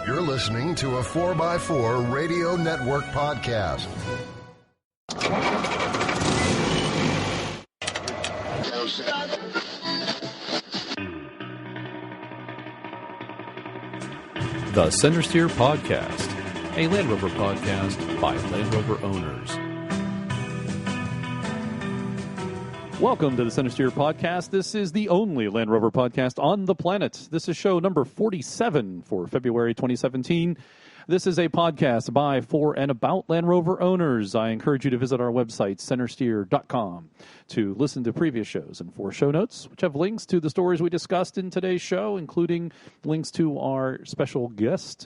You're listening to a 4x4 Radio Network podcast. The Centresteer Podcast, a Land Rover podcast by Land Rover owners. Welcome to the Centresteer Podcast. This is the only Land Rover podcast on the planet. This is show number 47 for February 2017. This is a podcast by, for, and about Land Rover owners. I encourage you to visit our website, Centresteer.com, to listen to previous shows and for show notes, which have links to the stories we discussed in today's show, including links to our special guest.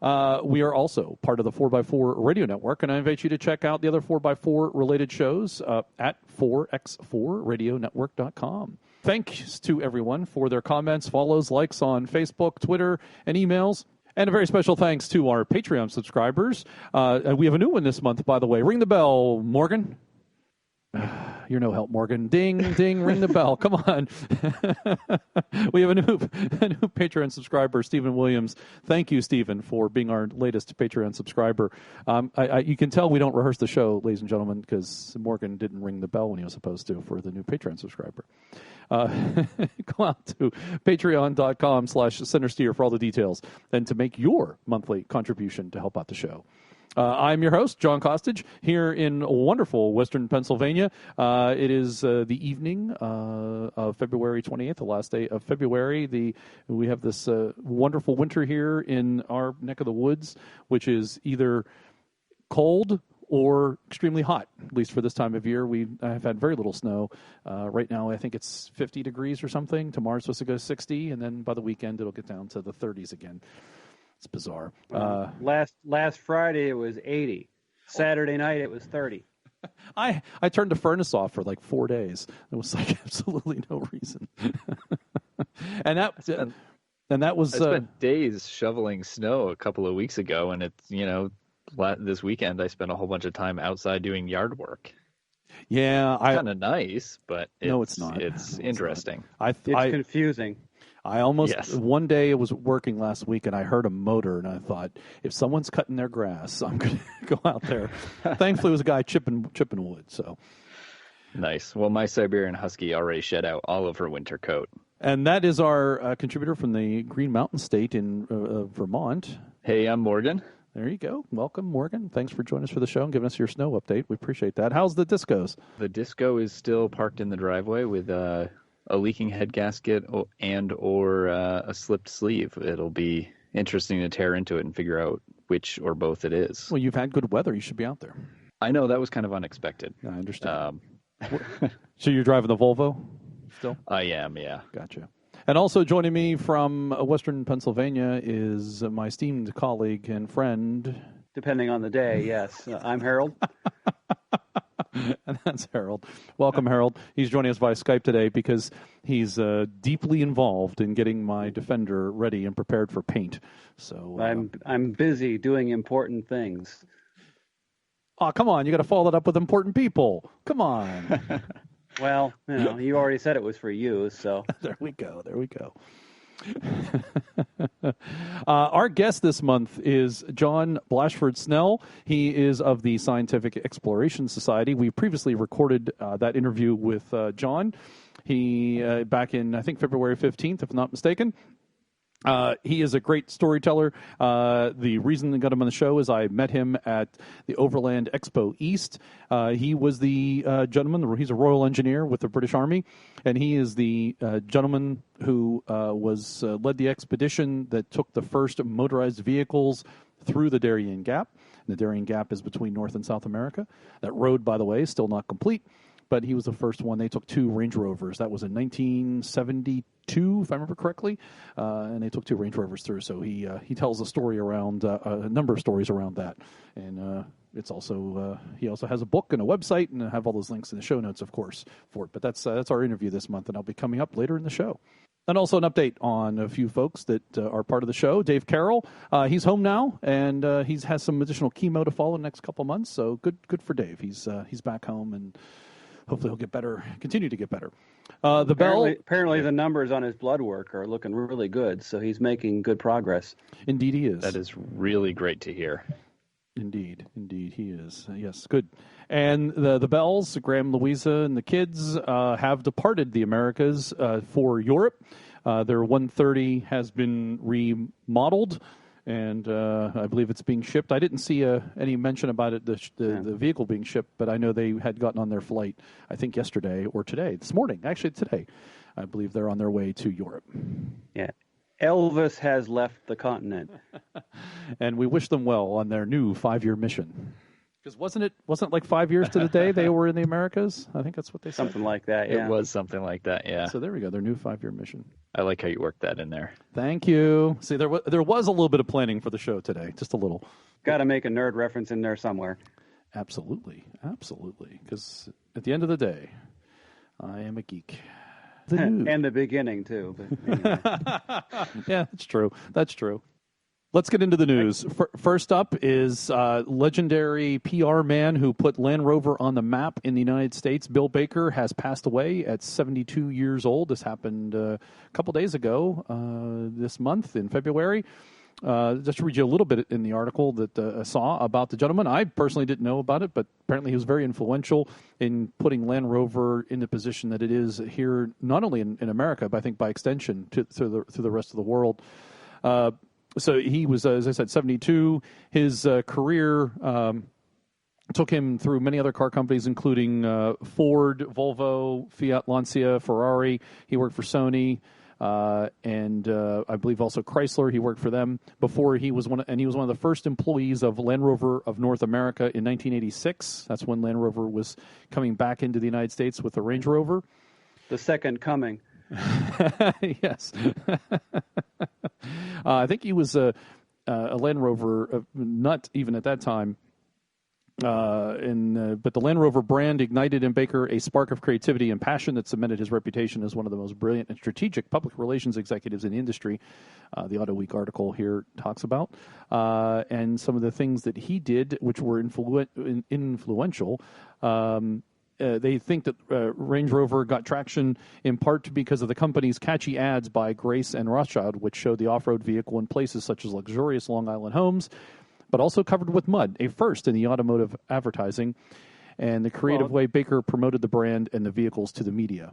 We are also part of the 4x4 Radio Network, and I invite you to check out the other 4x4 related shows at 4x4radionetwork.com. Thanks to everyone for their comments, follows, likes on Facebook, Twitter, and emails. And a very special thanks to our Patreon subscribers. And we have a new one this month, by the way. Ring the bell, Morgan. You're no help, Morgan. Ding, ding, ring the bell. Come on. We have a new Patreon subscriber, Stephen Williams. Thank you, Stephen, for being our latest Patreon subscriber. You can tell we don't rehearse the show, ladies and gentlemen, because Morgan didn't ring the bell when he was supposed to for the new Patreon subscriber. Go out to patreon.com/Centresteer for all the details and to make your monthly contribution to help out the show. I'm your host, John Costage, here in wonderful Western Pennsylvania. It is the evening of February 28th, the last day of February. We have this wonderful winter here in our neck of the woods, which is either cold or extremely hot, at least for this time of year. I've had very little snow. Right now, I think it's 50 degrees or something. Tomorrow's supposed to go 60, and then by the weekend, it'll get down to the 30s again. It's bizarre. Last Friday it was 80. Saturday night it was 30. I turned the furnace off for like 4 days. It was like absolutely no reason. and that was. I spent days shoveling snow a couple of weeks ago, and it's this weekend I spent a whole bunch of time outside doing yard work. Yeah, it's kind of nice, but it's not. It's interesting. It's confusing. I almost, one day I was working last week and I heard a motor and I thought, if someone's cutting their grass, I'm going to go out there. Thankfully, it was a guy chipping wood. So nice. Well, my Siberian Husky already shed out all of her winter coat. And that is our contributor from the Green Mountain State in Vermont. Hey, I'm Morgan. There you go. Welcome, Morgan. Thanks for joining us for the show and giving us your snow update. We appreciate that. How's the Discos? The Disco is still parked in the driveway with a leaking head gasket or a slipped sleeve. It'll be interesting to tear into it and figure out which or both it is. Well, you've had good weather. You should be out there. I know. That was kind of unexpected. I understand. So you're driving the Volvo still? I am, yeah. Gotcha. And also joining me from Western Pennsylvania is my esteemed colleague and friend. Depending on the day, yes. I'm Harold. And that's Harold. Welcome, Harold. He's joining us via Skype today because he's deeply involved in getting my Defender ready and prepared for paint. So I'm busy doing important things. Oh, come on. You got to follow that up with important people. Come on. Well, you already said it was for you, so. There we go. Our guest this month is John Blashford-Snell. He is of the Scientific Exploration Society. We previously recorded that interview with John. He back in, I think, February 15th, if I'm not mistaken. He is a great storyteller. The reason I got him on the show is I met him at the Overland Expo East. He was the gentleman, he's a Royal Engineer with the British Army, and he is the gentleman who led the expedition that took the first motorized vehicles through the Darien Gap. And the Darien Gap is between North and South America. That road, by the way, is still not complete, but he was the first one. They took 2 Range Rovers. That was in 1972, if I remember correctly, and they took 2 Range Rovers through. So he tells a story around a number of stories around that, and it's also he also has a book and a website, and I have all those links in the show notes, of course, for it. But that's our interview this month, and I'll be coming up later in the show. And also an update on a few folks that are part of the show. Dave Carroll, he's home now, and he has some additional chemo to follow in the next couple months. So good for Dave. He's back home and hopefully he'll get better, continue to get better. The Bell. Apparently the numbers on his blood work are looking really good, so he's making good progress. Indeed he is. That is really great to hear. Indeed he is. Yes, good. And the Bells, Graham, Louisa, and the kids have departed the Americas for Europe. Their 130 has been remodeled, and I believe it's being shipped. I didn't see any mention about it, the vehicle being shipped, but I know they had gotten on their flight, I think yesterday or today, this morning. Actually, today. I believe they're on their way to Europe. Yeah. Elvis has left the continent. And we wish them well on their new 5-year mission. Because wasn't it like 5 years to the day they were in the Americas? I think that's what they said. Something like that, yeah. It was something like that, yeah. So there we go, their new 5-year mission. I like how you worked that in there. Thank you. See, there was a little bit of planning for the show today, just a little. Got to make a nerd reference in there somewhere. Absolutely. Because at the end of the day, I am a geek. The news. And the beginning, too. But anyway. Yeah, that's true. Let's get into the news. First up is legendary PR man who put Land Rover on the map in the United States. Bill Baker has passed away at 72 years old. This happened a couple days ago, this month in February. Just to read you a little bit in the article that I saw about the gentleman. I personally didn't know about it, but apparently he was very influential in putting Land Rover in the position that it is here, not only in America, but I think by extension to the rest of the world. So he was, as I said, 72. His career took him through many other car companies, including Ford, Volvo, Fiat, Lancia, Ferrari. He worked for Sony. And I believe also Chrysler. He worked for them before he was one of the first employees of Land Rover of North America in 1986. That's when Land Rover was coming back into the United States with the Range Rover. The second coming. Yes. I think he was a Land Rover nut even at that time. But the Land Rover brand ignited in Baker a spark of creativity and passion that cemented his reputation as one of the most brilliant and strategic public relations executives in the industry. The Auto Week article here talks about. And some of the things that he did, which were influential. They think that Range Rover got traction in part because of the company's catchy ads by Grace and Rothschild, which showed the off-road vehicle in places such as luxurious Long Island homes, but also covered with mud, a first in the automotive advertising, and the creative way Baker promoted the brand and the vehicles to the media.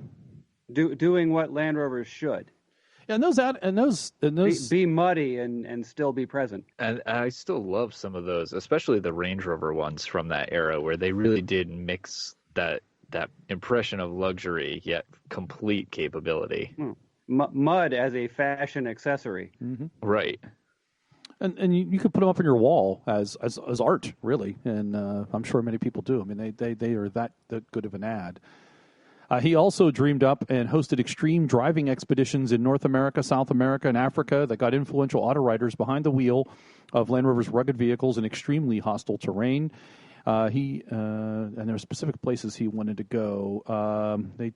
Doing what Land Rovers should. Yeah, and those be muddy and still be present. And I still love some of those, especially the Range Rover ones from that era, where they really did mix that impression of luxury yet complete capability. Mud as a fashion accessory. Mm-hmm. Right. And you could put them up on your wall as art, really, and I'm sure many people do. I mean, they are that good of an ad. He also dreamed up and hosted extreme driving expeditions in North America, South America, and Africa that got influential auto riders behind the wheel of Land Rover's rugged vehicles in extremely hostile terrain. And there are specific places he wanted to go. They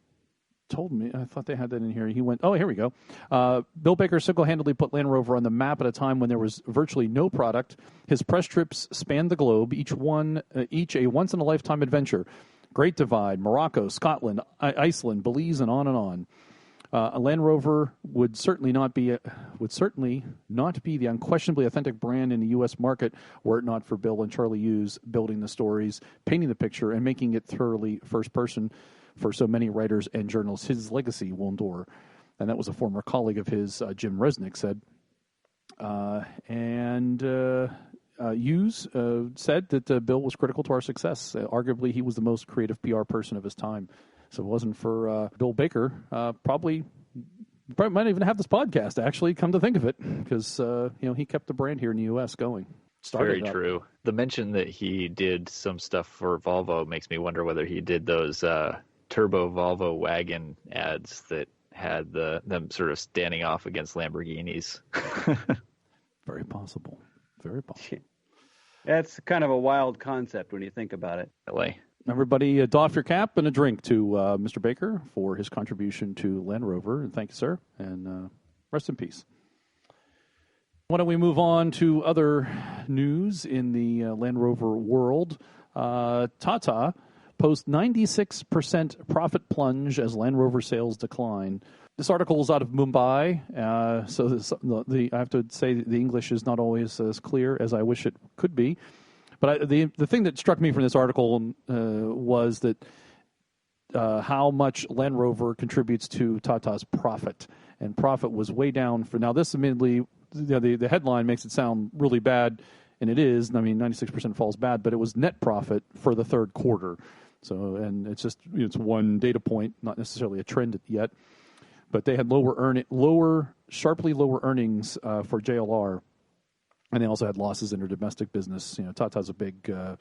told me, I thought they had that in here. He went, oh, here we go. Bill Baker single-handedly put Land Rover on the map at a time when there was virtually no product. His press trips spanned the globe, each a once-in-a-lifetime adventure. Great Divide, Morocco, Scotland, Iceland, Belize, and on and on. A Land Rover would certainly not be the unquestionably authentic brand in the U.S. market were it not for Bill and Charlie Hughes building the stories, painting the picture, and making it thoroughly first person for so many writers and journalists. His legacy will endure. And that was a former colleague of his, Jim Resnick, said. Hughes said that Bill was critical to our success. Arguably, he was the most creative PR person of his time. So it wasn't for Bill Baker, probably might not even have this podcast, actually, come to think of it, because he kept the brand here in the U.S. going. Very true. The mention that he did some stuff for Volvo makes me wonder whether he did those turbo Volvo wagon ads that had them sort of standing off against Lamborghinis. Very possible. Very possible. That's kind of a wild concept when you think about it. Really. Everybody, doff your cap and a drink to Mr. Baker for his contribution to Land Rover. And thank you, sir. And rest in peace. Why don't we move on to other news in the Land Rover world? Tata post 96% profit plunge as Land Rover sales decline. This article is out of Mumbai, so I have to say the English is not always as clear as I wish it could be. But the thing that struck me from this article was that how much Land Rover contributes to Tata's profit. And profit was way down. Now, this admittedly, the headline makes it sound really bad, and it is. I mean, 96% falls bad, but it was net profit for the third quarter. So, and it's just one data point, not necessarily a trend yet. But they had sharply lower earnings for JLR, and they also had losses in their domestic business. Tata's a big. They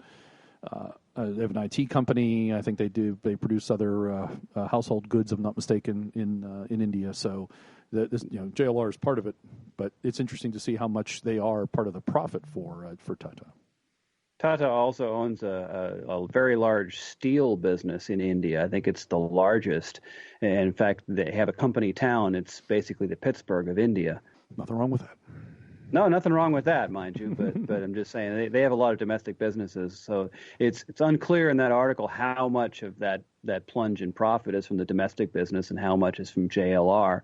have an IT company. I think they produce other household goods, if I'm not mistaken, in India. So, JLR is part of it. But it's interesting to see how much they are part of the profit for Tata. Tata also owns a very large steel business in India. I think it's the largest. And in fact, they have a company town. It's basically the Pittsburgh of India. Nothing wrong with that. No, nothing wrong with that, mind you. But I'm just saying they have a lot of domestic businesses. So it's unclear in that article how much of that plunge in profit is from the domestic business and how much is from JLR.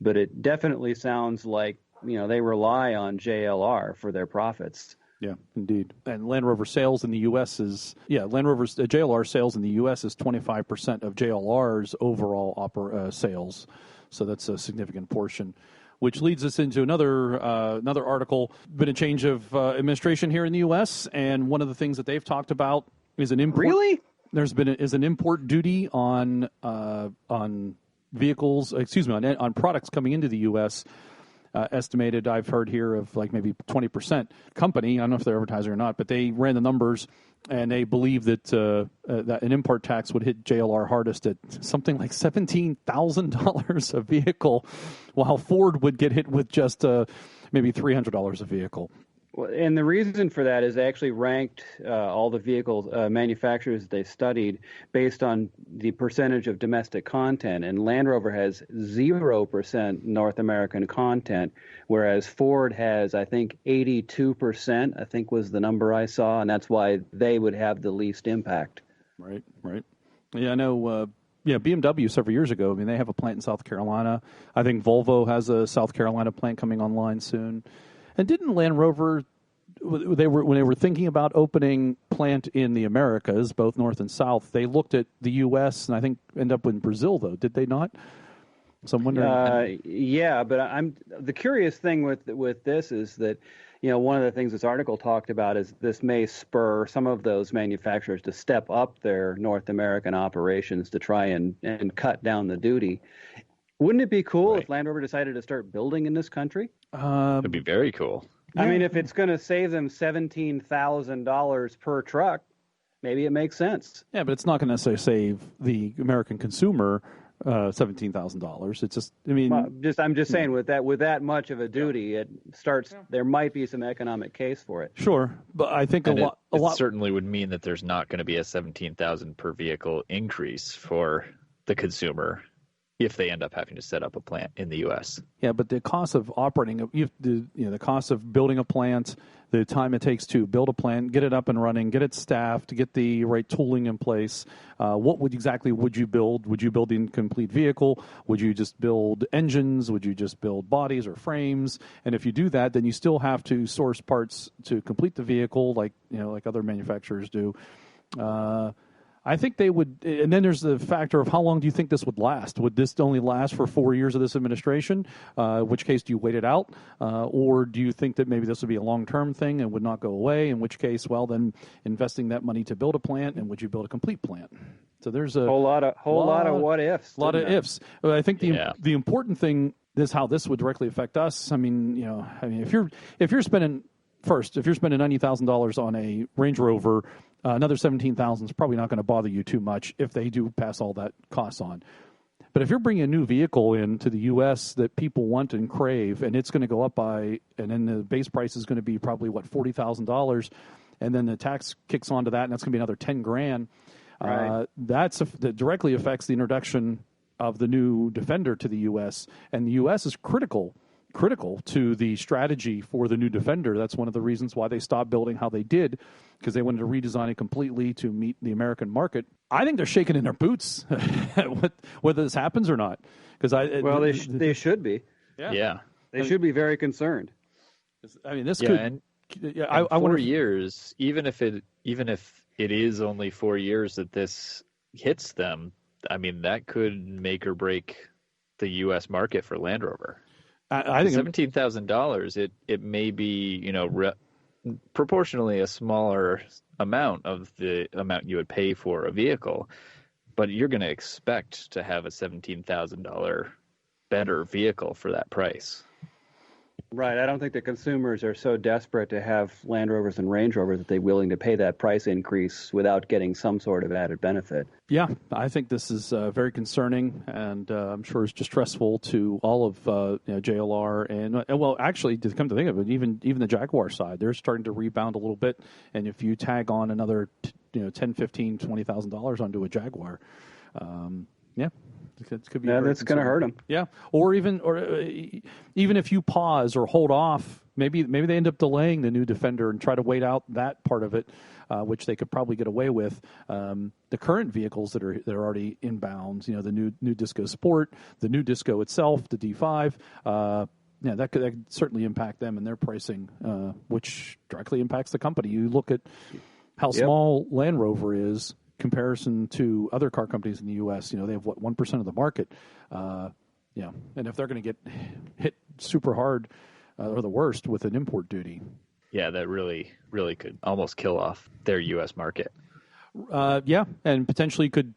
But it definitely sounds like they rely on JLR for their profits. Yeah, indeed. And Land Rover sales in the U.S. JLR sales in the U.S. is 25% of JLR's overall sales. So that's a significant portion, which leads us into another article. Been a change of administration here in the U.S., and one of the things that they've talked about is an import. Really? There's been an import duty on vehicles. On products coming into the U.S. Estimated, I've heard here, of like maybe 20%. Company, I don't know if they're advertising or not, but they ran the numbers, and they believe that that an import tax would hit JLR hardest at something like $17,000 a vehicle, while Ford would get hit with just maybe $300 a vehicle. Well, and the reason for that is they actually ranked all the vehicles manufacturers they studied based on the percentage of domestic content. And Land Rover has 0% North American content, whereas Ford has, I think, 82%, I think was the number I saw. And that's why they would have the least impact. Right. Yeah, I know. BMW several years ago, they have a plant in South Carolina. I think Volvo has a South Carolina plant coming online soon. And didn't Land Rover, when they were thinking about opening plant in the Americas, both North and South, they looked at the U.S. and I think end up in Brazil, though, did they not? So I'm wondering. Yeah, but the curious thing with this is that one of the things this article talked about is this may spur some of those manufacturers to step up their North American operations to try and cut down the duty. Wouldn't it be cool if Land Rover decided to start building in this country? It'd be very cool. Yeah. I mean, if it's going to save them $17,000 per truck, maybe it makes sense. Yeah, but it's not going to necessarily save the American consumer $17,000. It's just, I'm just saying with that much of a duty, it starts. Yeah. There might be some economic case for it. Sure, but I think a lot certainly would mean that there's not going to be a $17,000 per vehicle increase for the consumer if they end up having to set up a plant in the U.S. Yeah, but the cost of operating, the cost of building a plant, the time it takes to build a plant, get it up and running, get it staffed, get the right tooling in place. What would you build? Would you build the incomplete vehicle? Would you just build engines? Would you just build bodies or frames? And if you do that, then you still have to source parts to complete the vehicle, like other manufacturers do. I think they would, and then there's the factor of how long do you think this would last? Would this only last for 4 years of this administration? In which case, do you wait it out? Or do you think that maybe this would be a long-term thing and would not go away? In which case, well, then investing that money to build a plant, and would you build a complete plant? So there's a whole lot of what ifs. A lot of ifs. I think the important thing is how this would directly affect us. If you're spending $90,000 on a Range Rover, another $17,000 is probably not going to bother you too much if they do pass all that costs on. But if you're bringing a new vehicle into the U.S. that people want and crave, and it's going to go up and then the base price is going to be probably $40,000, and then the tax kicks onto that, and that's going to be another $10,000. Right. That directly affects the introduction of the new Defender to the U.S., and the U.S. is critical critical to the strategy for the new Defender. That's one of the reasons why they stopped building how they did, because they wanted to redesign it completely to meet the American market. I think they're shaking in their boots whether this happens or not. They should be. Yeah. They should be very concerned. I mean, this could. And I 4 wonder years, even if it is only 4 years that this hits them, I mean, that could make or break the U.S. market for Land Rover. I think $17,000. It may be proportionally a smaller amount of the amount you would pay for a vehicle, but you're going to expect to have a $17,000 better vehicle for that price. Right. I don't think the consumers are so desperate to have Land Rovers and Range Rovers that they're willing to pay that price increase without getting some sort of added benefit. Yeah, I think this is very concerning, and I'm sure it's distressful to all of JLR and well, actually, to come to think of it, even the Jaguar side, they're starting to rebound a little bit. And if you tag on another, $10, $15, $20,000 onto a Jaguar, it could be that's going to hurt them. Yeah, or even if you pause or hold off, maybe they end up delaying the new Defender and try to wait out that part of it, which they could probably get away with. The current vehicles that are already inbound, the new Disco Sport, the new Disco itself, the D5. That could certainly impact them and their pricing, which directly impacts the company. You look at how small Land Rover is. Comparison to other car companies in the U.S., they have 1% of the market, and if they're going to get hit super hard or the worst with an import duty, that really could almost kill off their U.S. market. And potentially could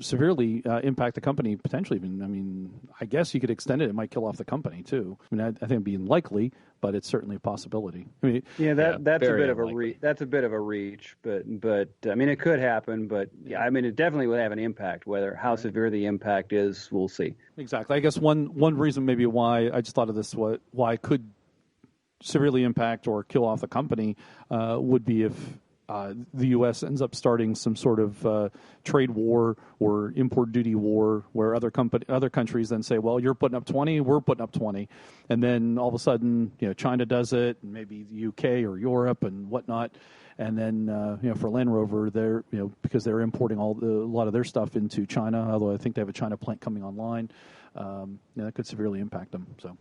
severely impact the company. Potentially, even. I mean, I guess you could extend it. It might kill off the company too. I mean, I think it'd be unlikely, but it's certainly a possibility. I mean, that's a bit of a that's a bit of a reach, but I mean, it could happen. But I mean, it definitely would have an impact. How severe the impact is, we'll see. Exactly. I guess one reason maybe why I just thought of this, why it could severely impact or kill off the company would be if the U.S. ends up starting some sort of trade war or import duty war, where other countries then say, "Well, you're putting up 20, we're putting up 20," and then all of a sudden, China does it, and maybe the UK or Europe and whatnot, and then for Land Rover, they're because they're importing a lot of their stuff into China, although I think they have a China plant coming online, that could severely impact them. So,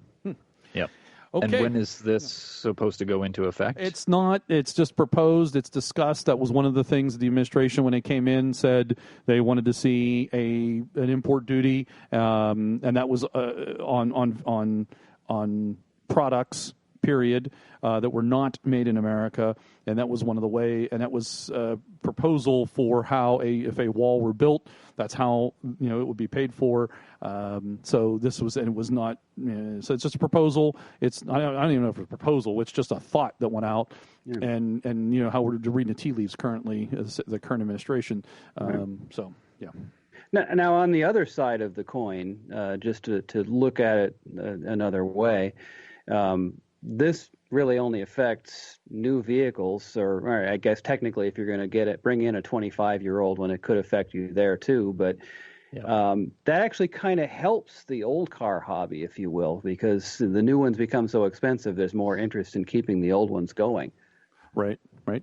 Yep. Okay. And when is this supposed to go into effect? It's not. It's just proposed. It's discussed. That was one of the things the administration, when it came in, said they wanted to see an import duty, and that was on products. Period. That were not made in America, and that was one of the way. And that was a proposal for how if a wall were built, that's how it would be paid for. So this was, and it was not. So it's just a proposal. It's I don't even know if it's a proposal. It's just a thought that went out, and how we're reading the tea leaves currently, the current administration. So yeah. Now on the other side of the coin, just to look at it another way. This really only affects new vehicles, or I guess technically, if you're going to bring in a 25-year-old one, it could affect you there too. But that actually kind of helps the old car hobby, if you will, because the new ones become so expensive. There's more interest in keeping the old ones going. Right.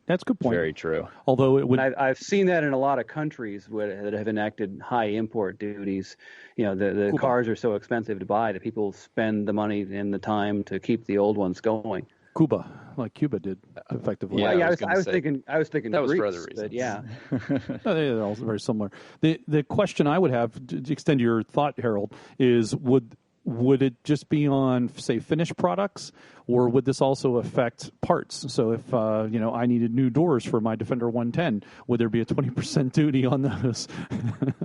That's a good point. Very true. Although it would, I've seen that in a lot of countries that have enacted high import duties. The Cuba. Cars are so expensive to buy that people spend the money and the time to keep the old ones going. Cuba did effectively. I was thinking that was Greece, for other reasons. but yeah. They're all very similar. The question I would have to extend your thought, Harold, is would it just be on, say, finished products, or would this also affect parts? So if I needed new doors for my Defender 110, would there be a 20% duty on those?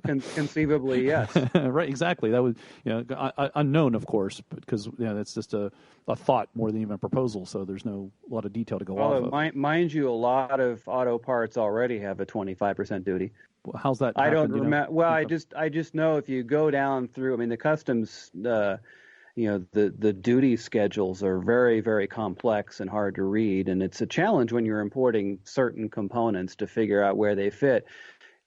Conceivably, yes. Right, exactly. That would unknown, of course, because that's just a thought more than even a proposal. So there's no lot of detail to go off of. Mind you, a lot of auto parts already have a 25% duty. How's that? I don't remember. Well, I just know if you go down through. I mean, the customs, the duty schedules are very, very complex and hard to read, and it's a challenge when you're importing certain components to figure out where they fit.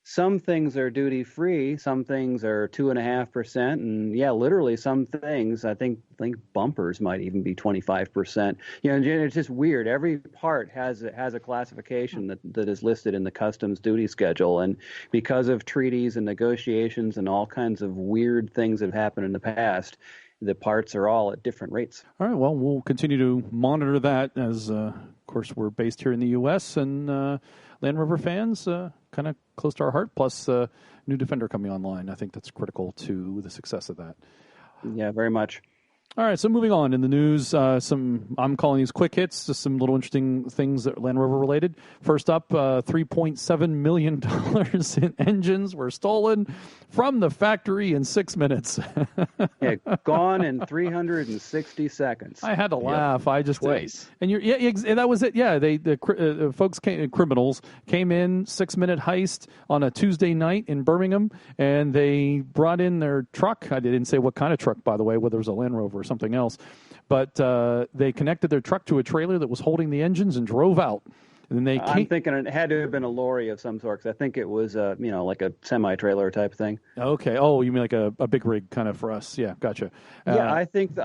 some things are duty free, some things are 2.5%, and yeah, literally some things. I think bumpers might even be 25%. And it's just weird. Every part has a classification that is listed in the customs duty schedule, and because of treaties and negotiations and all kinds of weird things that have happened in the past, the parts are all at different rates. All right. Well, we'll continue to monitor that as, of course, we're based here in the U.S. and Land Rover fans kind of close to our heart. Plus, new Defender coming online. I think that's critical to the success of that. Yeah, very much. All right, so moving on in the news, I'm calling these quick hits, just some little interesting things that are Land Rover related. First up, $3.7 million in engines were stolen from the factory in 6 minutes. Yeah, gone in 360 seconds. I had to laugh. I just twice. And that was it. Yeah, criminals came in 6-minute heist on a Tuesday night in Birmingham, and they brought in their truck. I didn't say what kind of truck, by the way, whether it was a Land Rover or something else, but they connected their truck to a trailer that was holding the engines and drove out. And then I'm thinking it had to have been a lorry of some sort, because I think it was, like a semi-trailer type thing. Okay. Oh, you mean like a big rig kind of for us? Yeah, gotcha. Yeah, I think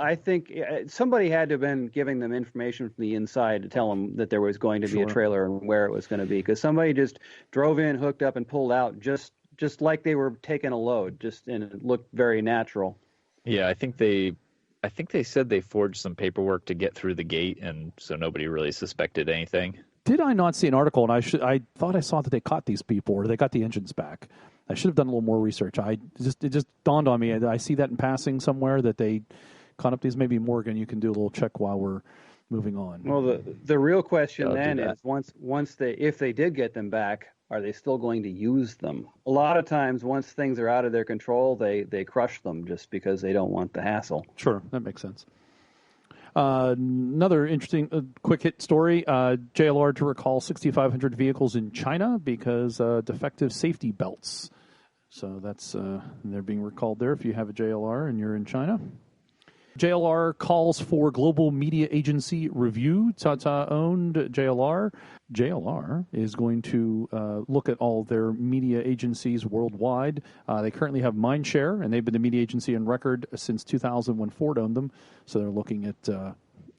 somebody had to have been giving them information from the inside to tell them that there was going to be a trailer and where it was going to be, because somebody just drove in, hooked up, and pulled out just like they were taking a load, and it looked very natural. Yeah, I think they said they forged some paperwork to get through the gate, and so nobody really suspected anything. Did I not see an article? And I thought I saw that they caught these people or they got the engines back. I should have done a little more research. It just dawned on me. I see that in passing somewhere that they caught up these. Maybe Morgan, you can do a little check while we're moving on. Well, the real question then is if they did get them back, are they still going to use them? A lot of times, once things are out of their control, they crush them just because they don't want the hassle. Sure, that makes sense. Another interesting quick hit story, JLR to recall 6,500 vehicles in China because defective safety belts. So that's they're being recalled there if you have a JLR and you're in China. JLR calls for global media agency review. Tata owned JLR. JLR is going to look at all their media agencies worldwide. They currently have Mindshare, and they've been the media agency on record since 2000 when Ford owned them. So they're looking at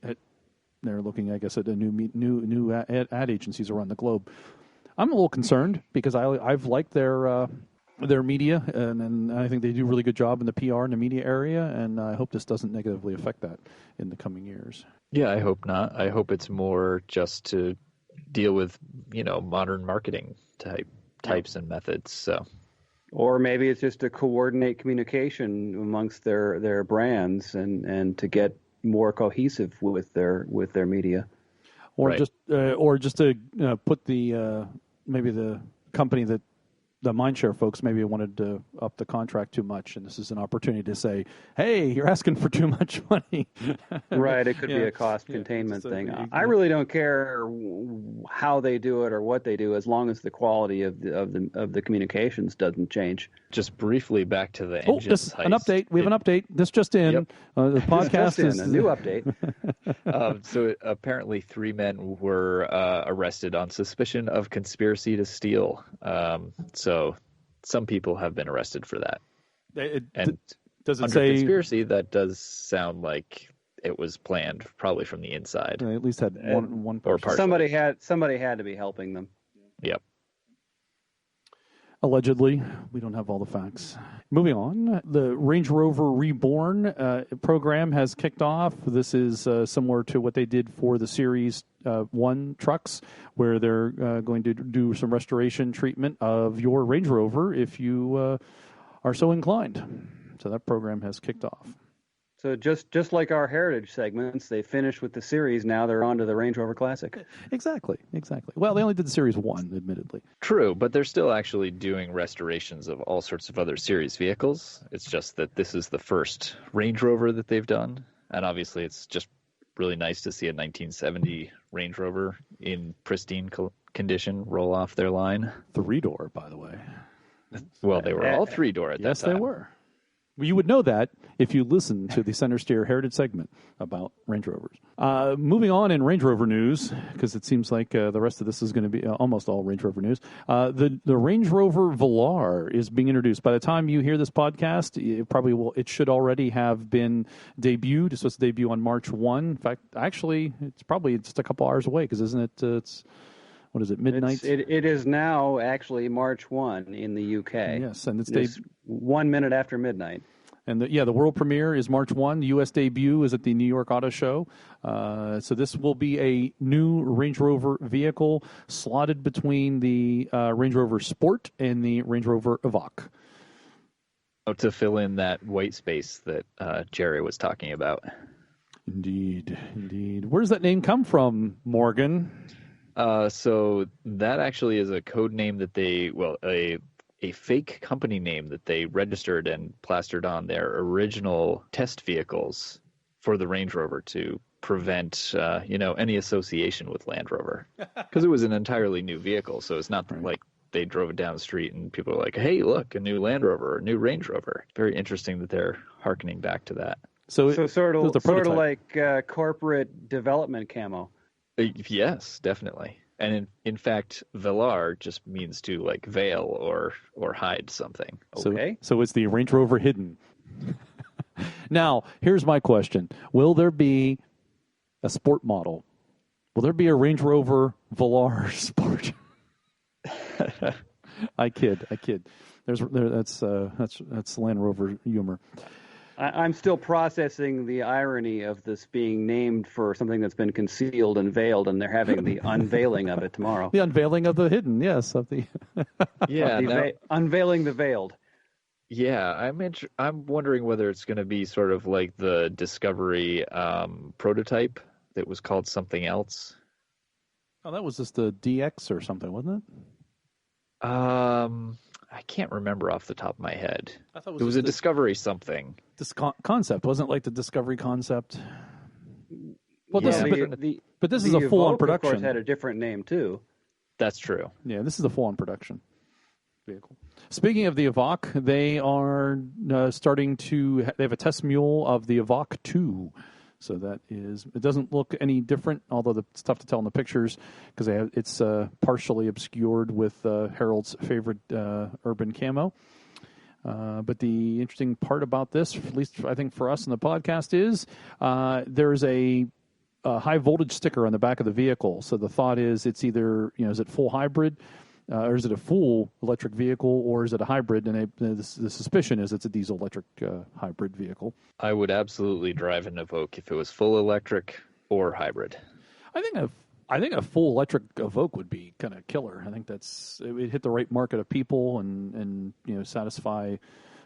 I guess, at a new ad agencies around the globe. I'm a little concerned because I've liked their media, and I think they do a really good job in the PR and the media area, and I hope this doesn't negatively affect that in the coming years. Yeah, I hope not. I hope it's more just to deal with, modern marketing types and methods. So, or maybe it's just to coordinate communication amongst their brands and to get more cohesive with their media, or right. just to put the maybe the company that the Mindshare folks maybe wanted to up the contract too much, and this is an opportunity to say, hey, you're asking for too much money. Right, it could be a cost containment thing. I really don't care how they do it or what they do, as long as the quality of the communications doesn't change. Just briefly back to the engines heist. An update. We have an update. This just in. Yep. The podcast is a new update. So apparently 3 men were arrested on suspicion of conspiracy to steal. So some people have been arrested for that. Does it under say conspiracy? That does sound like it was planned, probably from the inside. They at least had one person. Or partially. Somebody had to be helping them. Yep. Allegedly, we don't have all the facts. Moving on, the Range Rover Reborn program has kicked off. This is similar to what they did for the Series 1 trucks, where they're going to do some restoration treatment of your Range Rover if you are so inclined. So that program has kicked off. So just like our heritage segments, they finished with the series. Now they're on to the Range Rover Classic. Exactly. Well, they only did the Series 1, admittedly. True, but they're still actually doing restorations of all sorts of other series vehicles. It's just that this is the first Range Rover that they've done. And obviously it's just really nice to see a 1970 Range Rover in pristine condition roll off their line. 3-door, by the way. Well, they were all 3-door at that time. Yes, they were. You would know that if you listen to the Centresteer Heritage segment about Range Rovers. Moving on in Range Rover news, because it seems like the rest of this is going to be almost all Range Rover news. The Range Rover Velar is being introduced. By the time you hear this podcast, it should already have been debuted. It's supposed to debut on March 1. In fact, actually, it's probably just a couple hours away, because isn't it? It's what is it, midnight? It is now actually March 1 in the UK. Yes, and it's 1 minute after midnight. And the world premiere is March 1. The U.S. debut is at the New York Auto Show. So this will be a new Range Rover vehicle slotted between the Range Rover Sport and the Range Rover Evoque. To fill in that white space that Jerry was talking about. Indeed. Where does that name come from, Morgan? So that actually is a code name that a fake company name that they registered and plastered on their original test vehicles for the Range Rover to prevent, any association with Land Rover. Because it was an entirely new vehicle, so it's not like they drove it down the street and people were like, hey, look, a new Land Rover, a new Range Rover. Very interesting that they're hearkening back to that. So sort of like corporate development camo. Yes, definitely. And in fact, Velar just means to like veil or hide something. Okay. So it's the Range Rover hidden. Now, here's my question. Will there be a sport model? Will there be a Range Rover Velar Sport? I kid. That's Land Rover humor. I'm still processing the irony of this being named for something that's been concealed and veiled, and they're having the unveiling of it tomorrow. The unveiling of the hidden, yes, of the unveiling the veiled. Yeah, I'm wondering whether it's going to be sort of like the Discovery prototype that was called something else. Oh, that was just the DX or something, wasn't it? I can't remember off the top of my head. I thought it was a Discovery something. This concept wasn't it like the Discovery concept. Well, yeah, this is a full-on production. Of course, had a different name too. That's true. Yeah, this is a full-on production vehicle. Speaking of the Evoque, they are they have a test mule of the Evoque 2. So it doesn't look any different, although it's tough to tell in the pictures because it's partially obscured with Harold's favorite urban camo. But the interesting part about this, at least I think for us in the podcast, is there's a high voltage sticker on the back of the vehicle. So the thought is it's either, is it full hybrid or is it a full electric vehicle or is it a hybrid? And the suspicion is it's a diesel electric hybrid vehicle. I would absolutely drive an Evoque if it was full electric or hybrid. I think a full electric Evoque would be kind of killer. I think it would hit the right market of people and satisfy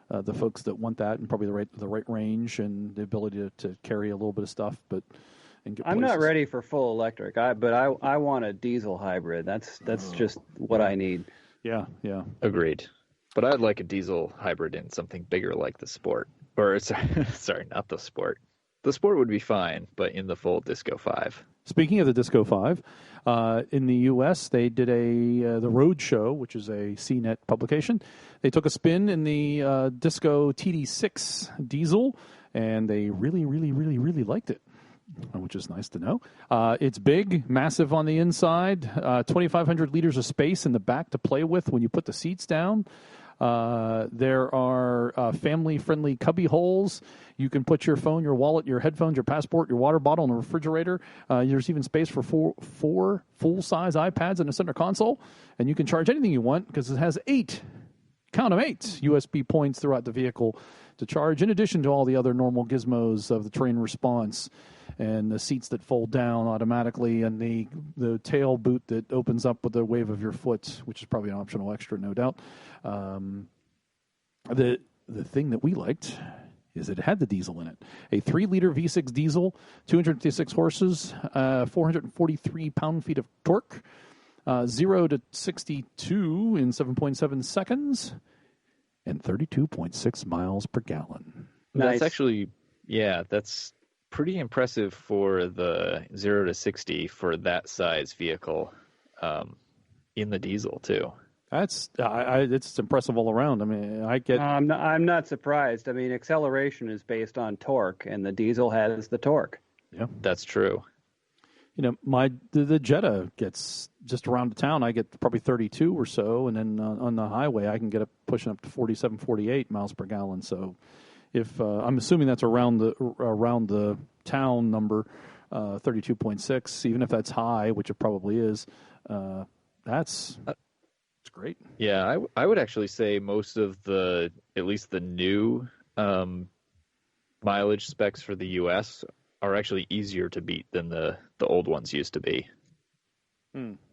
the folks that want that and probably the right range and the ability to carry a little bit of stuff. But I'm not ready for full electric, but I want a diesel hybrid. That's just what I need. Yeah. Agreed. But I'd like a diesel hybrid in something bigger like the Sport. Or, sorry, not the Sport. The Sport would be fine, but in the full Disco 5. Speaking of the Disco 5, in the U.S., they did the Road Show, which is a CNET publication. They took a spin in the Disco Td6 diesel, and they really, really, really, really liked it, which is nice to know. It's big, massive on the inside, 2,500 liters of space in the back to play with when you put the seats down. There are family-friendly cubby holes. You can put your phone, your wallet, your headphones, your passport, your water bottle, and a refrigerator. There's even space for four full-size iPads and a center console. And you can charge anything you want because it has 8 USB points throughout the vehicle to charge, in addition to all the other normal gizmos of the terrain response and the seats that fold down automatically and the tail boot that opens up with the wave of your foot, which is probably an optional extra, no doubt. The thing that we liked is it had the diesel in it. A 3-liter V6 diesel, 256 horses, 443 pound-feet of torque, 0 to 62 in 7.7 seconds, and 32.6 miles per gallon. Nice. That's actually, that's pretty impressive for the 0 to 60 for that size vehicle in the diesel, too. It's impressive all around. I mean, I'm not surprised. I mean, acceleration is based on torque, and the diesel has the torque. Yeah, that's true. You know, the Jetta gets just around the town. I get probably 32 or so, and then on the highway I can get pushing up to 47, 48 miles per gallon. So, if I'm assuming that's around the town number, 32.6, even if that's high, which it probably is, it's great. Yeah, I would actually say most of at least the new mileage specs for the U.S. are actually easier to beat than the old ones used to be.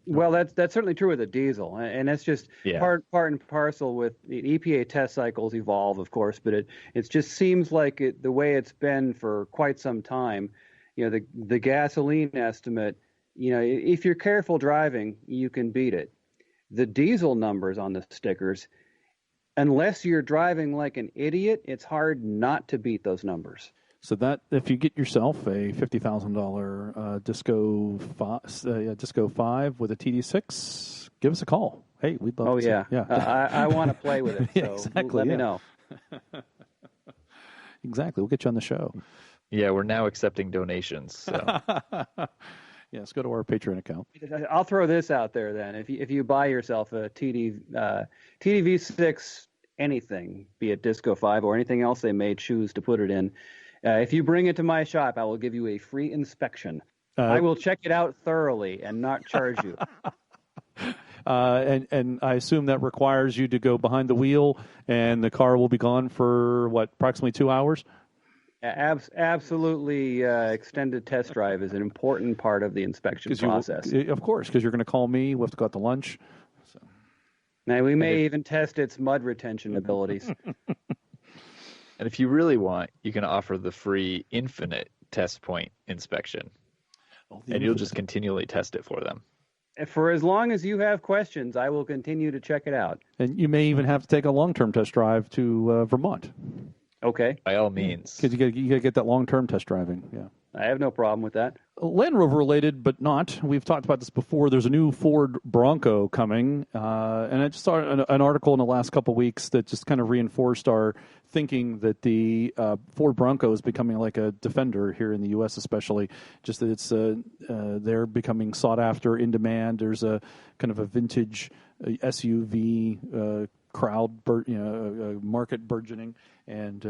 Well, that's certainly true with the diesel, and that's just part and parcel with the EPA test cycles evolve, of course, but it just seems like the way it's been for quite some time. You know, the gasoline estimate, you know, if you're careful driving, you can beat it. The diesel numbers on the stickers, unless you're driving like an idiot, it's hard not to beat those numbers. So that if you get yourself a $50,000 Disco 5 with a TD6, give us a call. Hey, we'd love. Oh yeah, I want to play with it. So yeah, exactly. Let me know. Exactly, we'll get you on the show. Yeah, we're now accepting donations. So. Yes, go to our Patreon account. I'll throw this out there then. If you buy yourself a TDV6 anything, be it Disco 5 or anything else they may choose to put it in, if you bring it to my shop, I will give you a free inspection. I will check it out thoroughly and not charge you. And I assume that requires you to go behind the wheel, and the car will be gone for, approximately 2 hours? Absolutely. Extended test drive is an important part of the inspection process. Of course, because you're going to call me. We'll have to go out to lunch. So. Now, we may even test its mud retention abilities. And if you really want, you can offer the free infinite test point inspection. And you'll just continually test it for them. For as long as you have questions, I will continue to check it out. And you may even have to take a long-term test drive to Vermont. Okay. By all means. Because you got to get that long-term test driving, yeah. I have no problem with that. Land Rover related, but not. We've talked about this before. There's a new Ford Bronco coming, and I just saw an article in the last couple of weeks that just kind of reinforced our thinking that the Ford Bronco is becoming like a Defender here in the U.S. especially, just that it's they're becoming sought after, in demand. There's a kind of a vintage SUV crowd, market burgeoning. And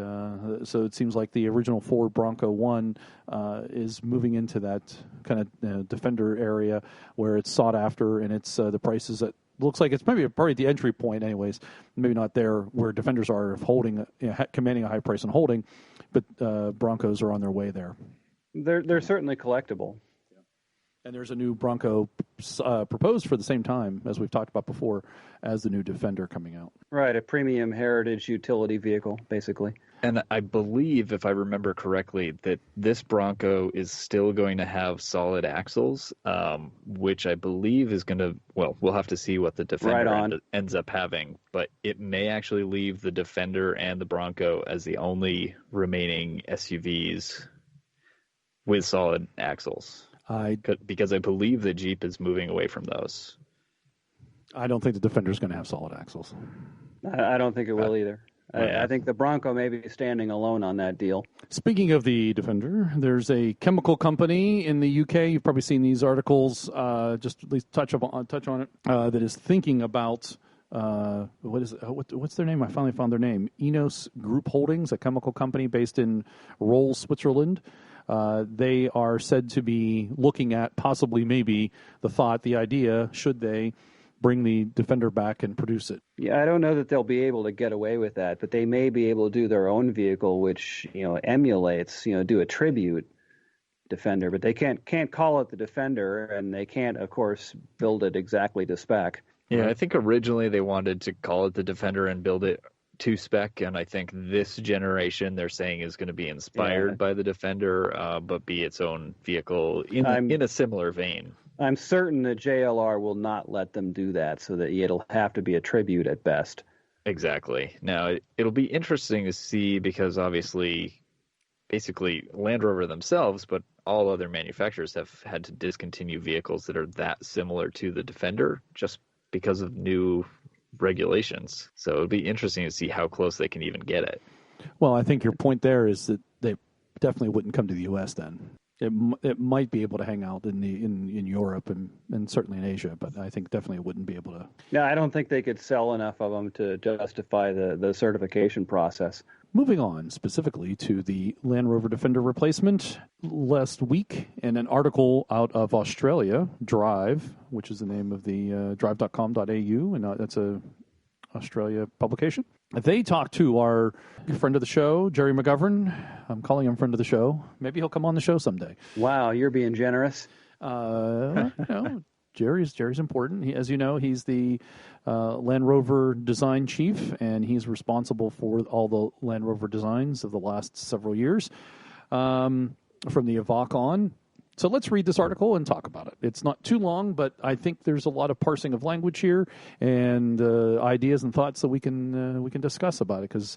so it seems like the original Ford Bronco 1 is moving into that kind of Defender area where it's sought after, and it's the prices that looks like it's maybe probably the entry point anyways, maybe not there where Defenders are of holding, commanding a high price and holding, but Broncos are on their way there. They're certainly collectible. And there's a new Bronco proposed for the same time, as we've talked about before, as the new Defender coming out. Right, a premium heritage utility vehicle, basically. And I believe, if I remember correctly, that this Bronco is still going to have solid axles, which I believe is going to, well, we'll have to see what the Defender ends up having, but it may actually leave the Defender and the Bronco as the only remaining SUVs with solid axles. Because I believe the Jeep is moving away from those. I don't think the Defender is going to have solid axles. I don't think it will either. I think the Bronco may be standing alone on that deal. Speaking of the Defender, there's a chemical company in the UK. You've probably seen these articles, just at least touch on it, that is thinking about what's their name? I finally found their name. Enos Group Holdings, a chemical company based in Roll, Switzerland. They are said to be looking at possibly maybe the idea, should they bring the Defender back and produce it. Yeah, I don't know that they'll be able to get away with that, but they may be able to do their own vehicle, which, emulates, do a tribute Defender, but they can't call it the Defender, and they can't, of course, build it exactly to spec. Yeah, I think originally they wanted to call it the Defender and build it to spec, and I think this generation they're saying is going to be inspired by the Defender, but be its own vehicle in a similar vein. I'm certain that JLR will not let them do that, so that it'll have to be a tribute at best. Exactly. Now, it'll be interesting to see because obviously, basically, Land Rover themselves, but all other manufacturers have had to discontinue vehicles that are that similar to the Defender just because of new regulations. So it would be interesting to see how close they can even get it. Well, I think your point there is that they definitely wouldn't come to the U.S. then. It might be able to hang out in Europe and certainly in Asia, but I think definitely it wouldn't be able to. No, I don't think they could sell enough of them to justify the certification process. Moving on specifically to the Land Rover Defender replacement, last week in an article out of Australia, Drive, which is the name of the drive.com.au, and that's a Australia publication. They talked to our friend of the show, Jerry McGovern. I'm calling him friend of the show. Maybe he'll come on the show someday. Wow, you're being generous. Jerry's important. As you know, he's the Land Rover design chief, and he's responsible for all the Land Rover designs of the last several years, from the Evoque on. So let's read this article and talk about it. It's not too long, but I think there's a lot of parsing of language here and ideas and thoughts that we can discuss about it, because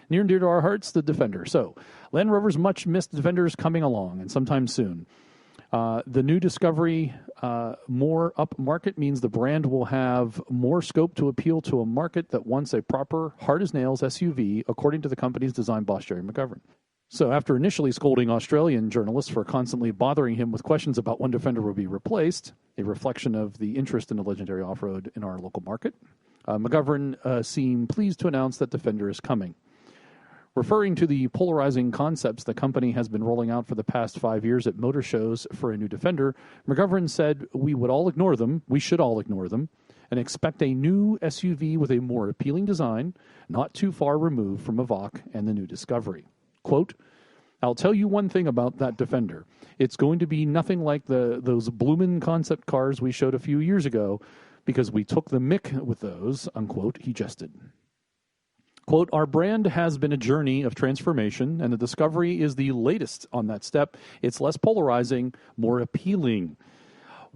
near and dear to our hearts, the Defender. So Land Rover's much missed Defender is coming along, and sometime soon. The new Discovery more upmarket means the brand will have more scope to appeal to a market that wants a proper, hard-as-nails SUV, according to the company's design boss, Jerry McGovern. So after initially scolding Australian journalists for constantly bothering him with questions about when Defender will be replaced, a reflection of the interest in the legendary off-road in our local market, McGovern seemed pleased to announce that Defender is coming. Referring to the polarizing concepts the company has been rolling out for the past 5 years at motor shows for a new Defender, McGovern said we should all ignore them, and expect a new SUV with a more appealing design, not too far removed from Evoque and the new Discovery. Quote, I'll tell you one thing about that Defender. It's going to be nothing like those bloomin' concept cars we showed a few years ago, because we took the mick with those, unquote, he jested. Quote, our brand has been a journey of transformation, and the Discovery is the latest on that step. It's less polarizing, more appealing.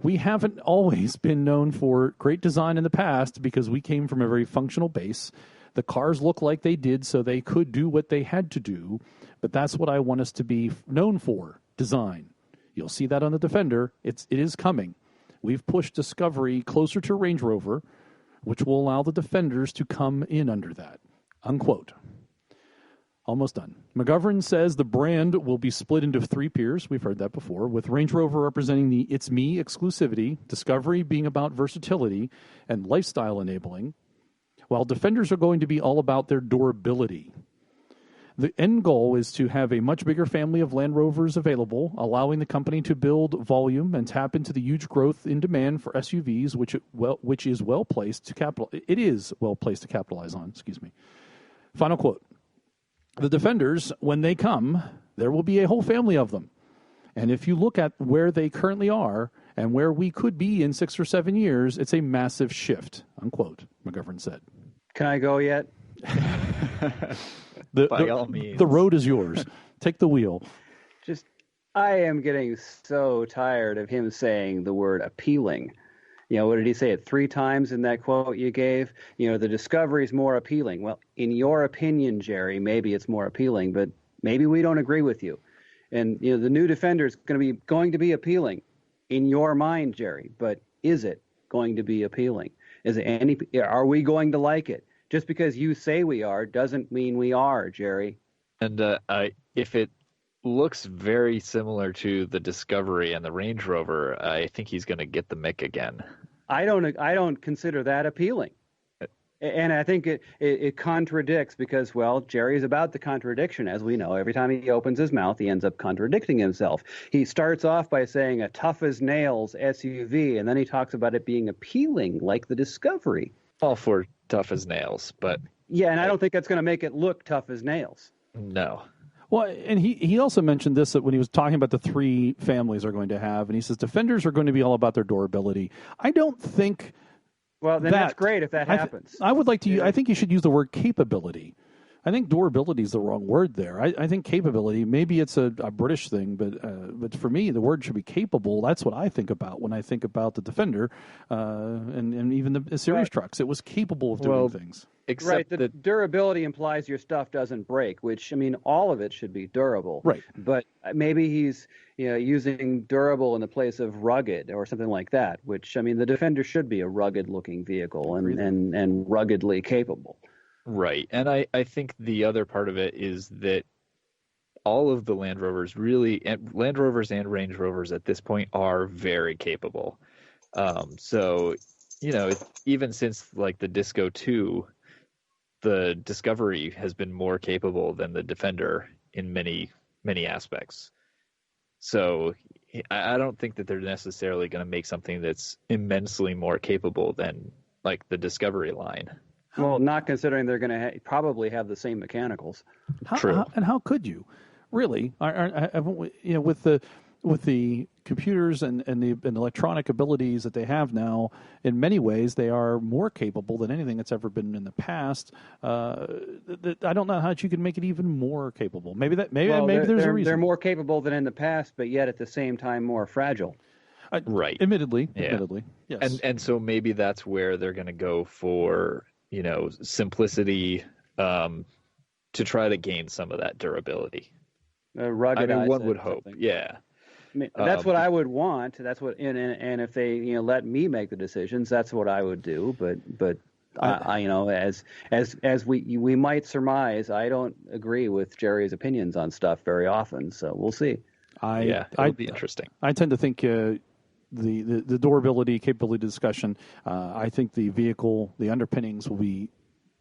We haven't always been known for great design in the past because we came from a very functional base. The cars look like they did so they could do what they had to do, but that's what I want us to be known for, design. You'll see that on the Defender. It is coming. We've pushed Discovery closer to Range Rover, which will allow the Defenders to come in under that. Unquote. Almost done. McGovern says the brand will be split into 3 tiers. We've heard that before, with Range Rover representing the It's Me exclusivity, Discovery being about versatility and lifestyle enabling, while Defenders are going to be all about their durability. The end goal is to have a much bigger family of Land Rovers available, allowing the company to build volume and tap into the huge growth in demand for SUVs, which is well placed to capitalize on. Final quote. The Defenders, when they come, there will be a whole family of them. And if you look at where they currently are and where we could be in 6 or 7 years, it's a massive shift, unquote, McGovern said. Can I go yet? By all means. The road is yours. Take the wheel. I am getting so tired of him saying the word appealing. What did he say it 3 times in that quote you gave? The Discovery is more appealing. Well, in your opinion, Jerry, maybe it's more appealing, but maybe we don't agree with you. And, the new Defender is going to be appealing in your mind, Jerry, but is it going to be appealing? Are we going to like it? Just because you say we are doesn't mean we are, Jerry. And if it looks very similar to the Discovery and the Range Rover, I think he's going to get the mick again. I don't consider that appealing. And I think it contradicts because, well, Jerry's about the contradiction, as we know. Every time he opens his mouth, he ends up contradicting himself. He starts off by saying a tough-as-nails SUV, and then he talks about it being appealing, like the Discovery. All for tough as nails, but... Yeah, and I don't think that's going to make it look tough as nails. No. Well, and he also mentioned this when he was talking about the 3 families are going to have, and he says Defenders are going to be all about their durability. I don't think... Well, then that's great if that happens. I would like to. Yeah. I think you should use the word capability. I think durability is the wrong word there. I think capability. Maybe it's a British thing, but for me, the word should be capable. That's what I think about when I think about the Defender, and even the series trucks. It was capable of doing things. Except right. The that durability implies your stuff doesn't break, which, I mean, all of it should be durable. Right. But maybe he's using durable in the place of rugged or something like that, which, I mean, the Defender should be a rugged-looking vehicle and ruggedly capable. right. And I think the other part of it is that all of the Land Rovers Land Rovers and Range Rovers at this point are very capable. So, even since like the Disco 2, the Discovery has been more capable than the Defender in many, many aspects. So I don't think that they're necessarily going to make something that's immensely more capable than like the Discovery line. Well, not considering they're going to probably have the same mechanicals. True. And how could you? Really? With the computers and the electronic abilities that they have now, in many ways they are more capable than anything that's ever been in the past. I don't know how you can make it even more capable. Maybe there's a reason. They're more capable than in the past, but yet at the same time more fragile. Right. Admittedly, yes. And so maybe that's where they're going to go for, simplicity to try to gain some of that durability. One would hope. Something. Yeah. I mean, that's what I would want. That's what, and if they, let me make the decisions, that's what I would do. But as we might surmise, I don't agree with Jerry's opinions on stuff very often. So we'll see. It'll be interesting. I tend to think the durability, capability discussion. I think the vehicle, the underpinnings will be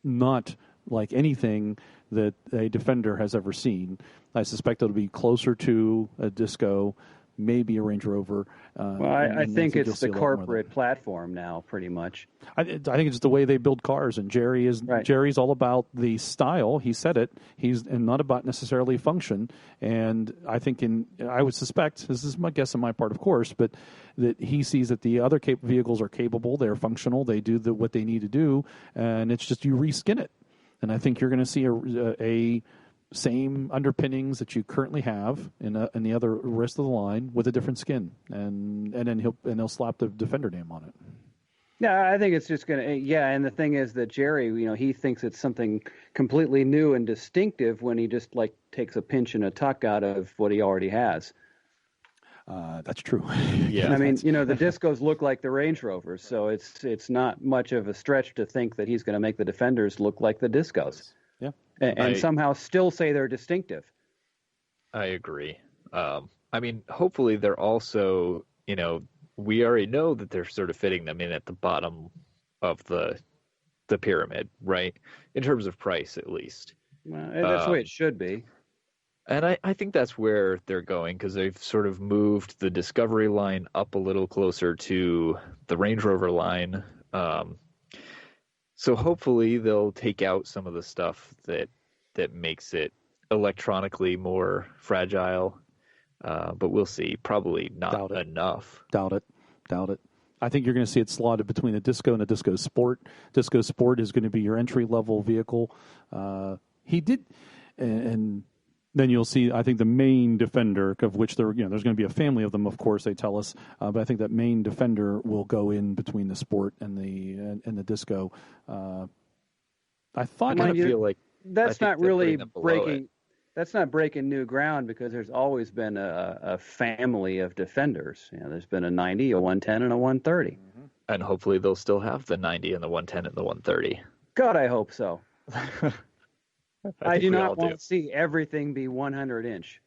not like anything that a Defender has ever seen. I suspect it'll be closer to a Disco, maybe a Range Rover. I think it's the corporate platform now, pretty much. I think it's the way they build cars, and Jerry's all about the style. He said it. He's not about necessarily function. And I think I would suspect, this is my guess on my part, of course, but that he sees that the other vehicles are capable, they're functional, they do what they need to do, and it's just you reskin it. And I think you're going to see a same underpinnings that you currently have in the other rest of the line with a different skin, and then he'll slap the Defender name on it. Yeah, I think it's just going to. Yeah, and the thing is that Jerry, he thinks it's something completely new and distinctive when he just like takes a pinch and a tuck out of what he already has. That's true. Yeah, I mean, the Discos look like the Range Rovers, so it's not much of a stretch to think that he's going to make the Defenders look like the Discos. Yeah, and somehow still say they're distinctive. I agree. I mean, hopefully they're also, we already know that they're sort of fitting them in at the bottom of the pyramid, right? In terms of price, at least. Well, that's the way it should be. And I think that's where they're going, because they've sort of moved the Discovery line up a little closer to the Range Rover line. So hopefully they'll take out some of the stuff that makes it electronically more fragile. But we'll see. Probably not enough. Doubt it. I think you're going to see it slotted between the Disco and the Disco Sport. Disco Sport is going to be your entry-level vehicle. And then you'll see, I think, the main Defender, of which there's going to be a family of them, of course, they tell us. But I think that main Defender will go in between the Sport and the Disco. I feel like that's not really breaking. That's not breaking new ground, because there's always been a family of Defenders. There's been a 90, a 110, and a 130. Mm-hmm. And hopefully they'll still have the 90 and the 110 and the 130. God, I hope so. I do not want to see everything be 100-inch.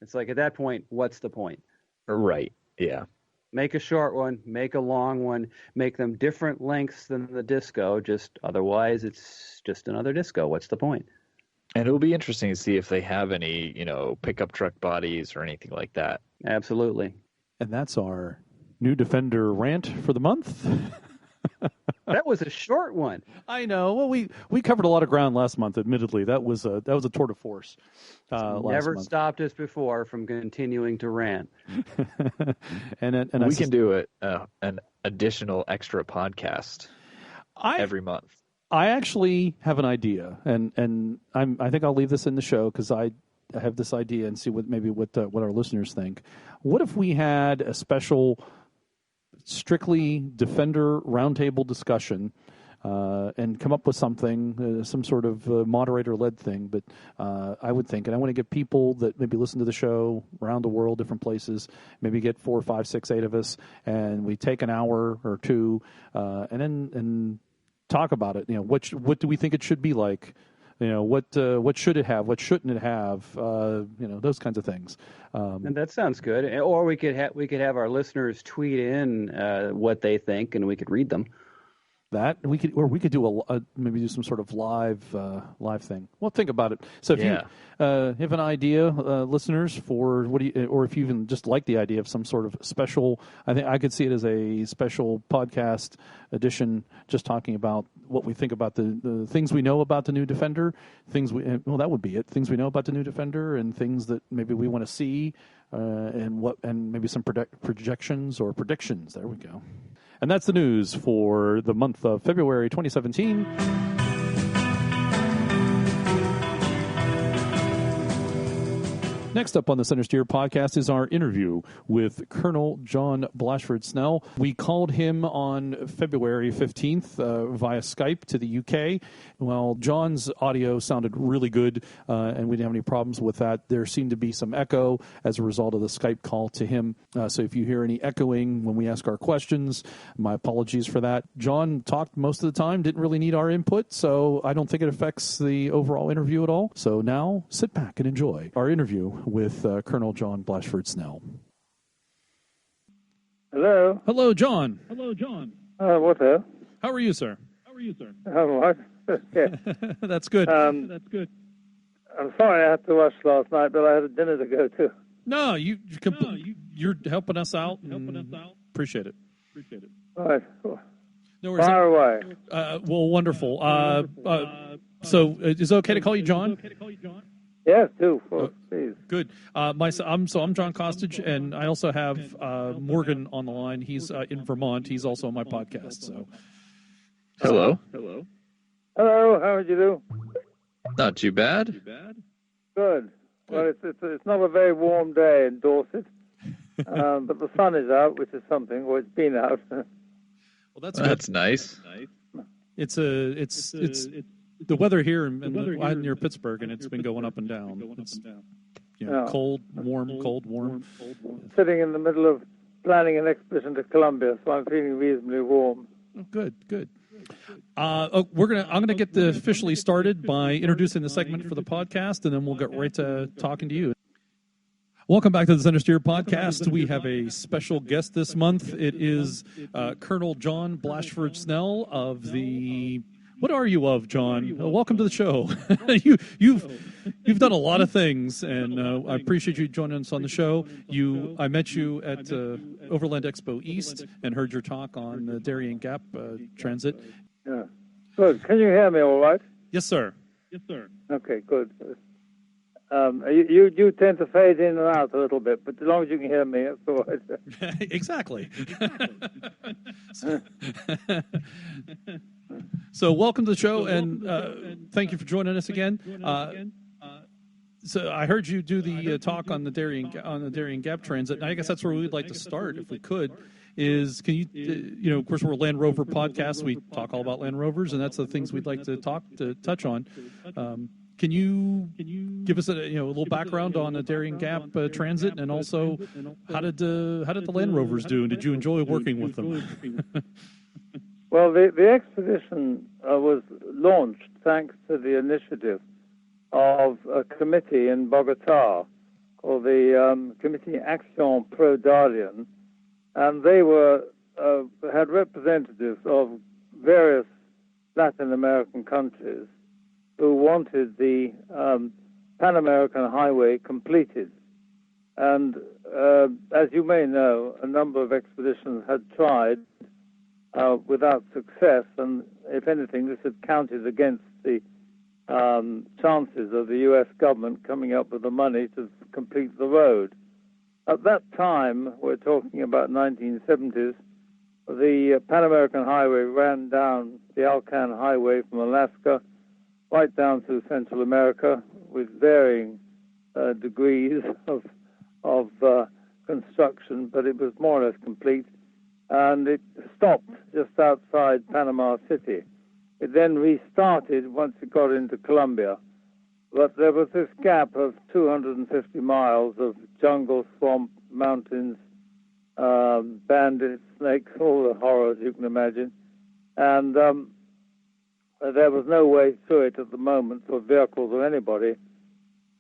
It's like, at that point, what's the point? Right, yeah. Make a short one, make a long one, make them different lengths than the Disco. Otherwise, it's just another Disco. What's the point? And it'll be interesting to see if they have any, pickup truck bodies or anything like that. Absolutely. And that's our new Defender rant for the month. That was a short one. I know. Well, we covered a lot of ground last month. Admittedly, that was a tour de force. Never stopped us before from continuing to rant. and we can do an additional extra podcast every month. I actually have an idea, and I think I'll leave this in the show because I have this idea and see what our listeners think. What if we had a special, strictly Defender roundtable discussion and come up with something, some sort of moderator-led thing. But I would think, and I want to get people that maybe listen to the show around the world, different places, maybe get 4, 5, 6, 8 of us, and we take an hour or two, and talk about it. What do we think it should be like? What should it have? What shouldn't it have? Those kinds of things. And that sounds good. Or we could have our listeners tweet in what they think, and we could read them. That we could do maybe do some sort of live thing. Well, think about it. So if you have an idea, listeners, for or if you even just like the idea of some sort of special, I think I could see it as a special podcast edition, just talking about what we think about the things we know about the new Defender. That would be it. Things we know about the new Defender, and things that maybe we want to see, and maybe some projections or predictions. There we go. And that's the news for the month of February 2017. Next up on the Centresteer podcast is our interview with Colonel John Blashford-Snell. We called him on February 15th via Skype to the UK. Well, John's audio sounded really good, and we didn't have any problems with that. There seemed to be some echo as a result of the Skype call to him. So if you hear any echoing when we ask our questions, my apologies for that. John talked most of the time, didn't really need our input, so I don't think it affects the overall interview at all. So now sit back and enjoy our interview with Colonel John Blashford-Snell. Hello. Hello, John. What the? How are you, sir? All right. Yeah. That's good. That's good. I'm sorry I had to rush last night, but I had a dinner to go to. No, you're helping us out. Appreciate it. All right. No worries. Fire away. Well, wonderful. So is it okay to call you John? Yes, do. Please. Good. I'm John Costage, and I also have Morgan on the line. He's in Vermont. He's also on my podcast. So, Hello. Hello. How would you do? Not too bad. Good. Well, it's not a very warm day in Dorset, but the sun is out, which is something. Well, it's been out. Well, that's nice. It's the weather here I'm near Pittsburgh, and it's been going up and down. It's cold, warm, cold, warm. Sitting in the middle of planning an expedition to Colombia, so I'm feeling reasonably warm. Oh, good. I'm gonna get officially started by introducing the segment for the podcast, and then we'll get right to talking to you. Welcome back to the Centresteer podcast. We have a special guest this month. It is Colonel John Blashford-Snell of the. What are you of, John? Welcome to the show. You've done a lot of things, and I appreciate you joining us on the show. I met you at Overland Expo East and heard your talk on the Darien Gap Transit. Yeah. Good. Can you hear me all right? Yes, sir. Okay, good. You tend to fade in and out a little bit, but as long as you can hear me, that's all right. Exactly. So welcome to the show, and thank you for joining us again. So I heard you do the talk on the Darien Gap Transit, and I guess that's where we'd like to start, if we could. Can you, of course, we're a Land Rover podcast. We talk all about Land Rovers, and that's the things we'd like to touch on. Can you give us a little background on the Darien Gap Transit, and also how did the Land Rovers do, and did you enjoy working with them? Well, the expedition was launched thanks to the initiative of a committee in Bogota called the Committee Action Pro Darien, and they had representatives of various Latin American countries who wanted the Pan American Highway completed. And as you may know, a number of expeditions had tried without success, and if anything, this had counted against the chances of the U.S. government coming up with the money to complete the road. At that time, we're talking about 1970s, the Pan American Highway ran down the Alcan Highway from Alaska right down through Central America with varying degrees of construction, but it was more or less complete. And it stopped just outside Panama City. It then restarted once it got into Colombia. But there was this gap of 250 miles of jungle, swamp, mountains, bandits, snakes, all the horrors you can imagine. And there was no way through it at the moment for vehicles or anybody.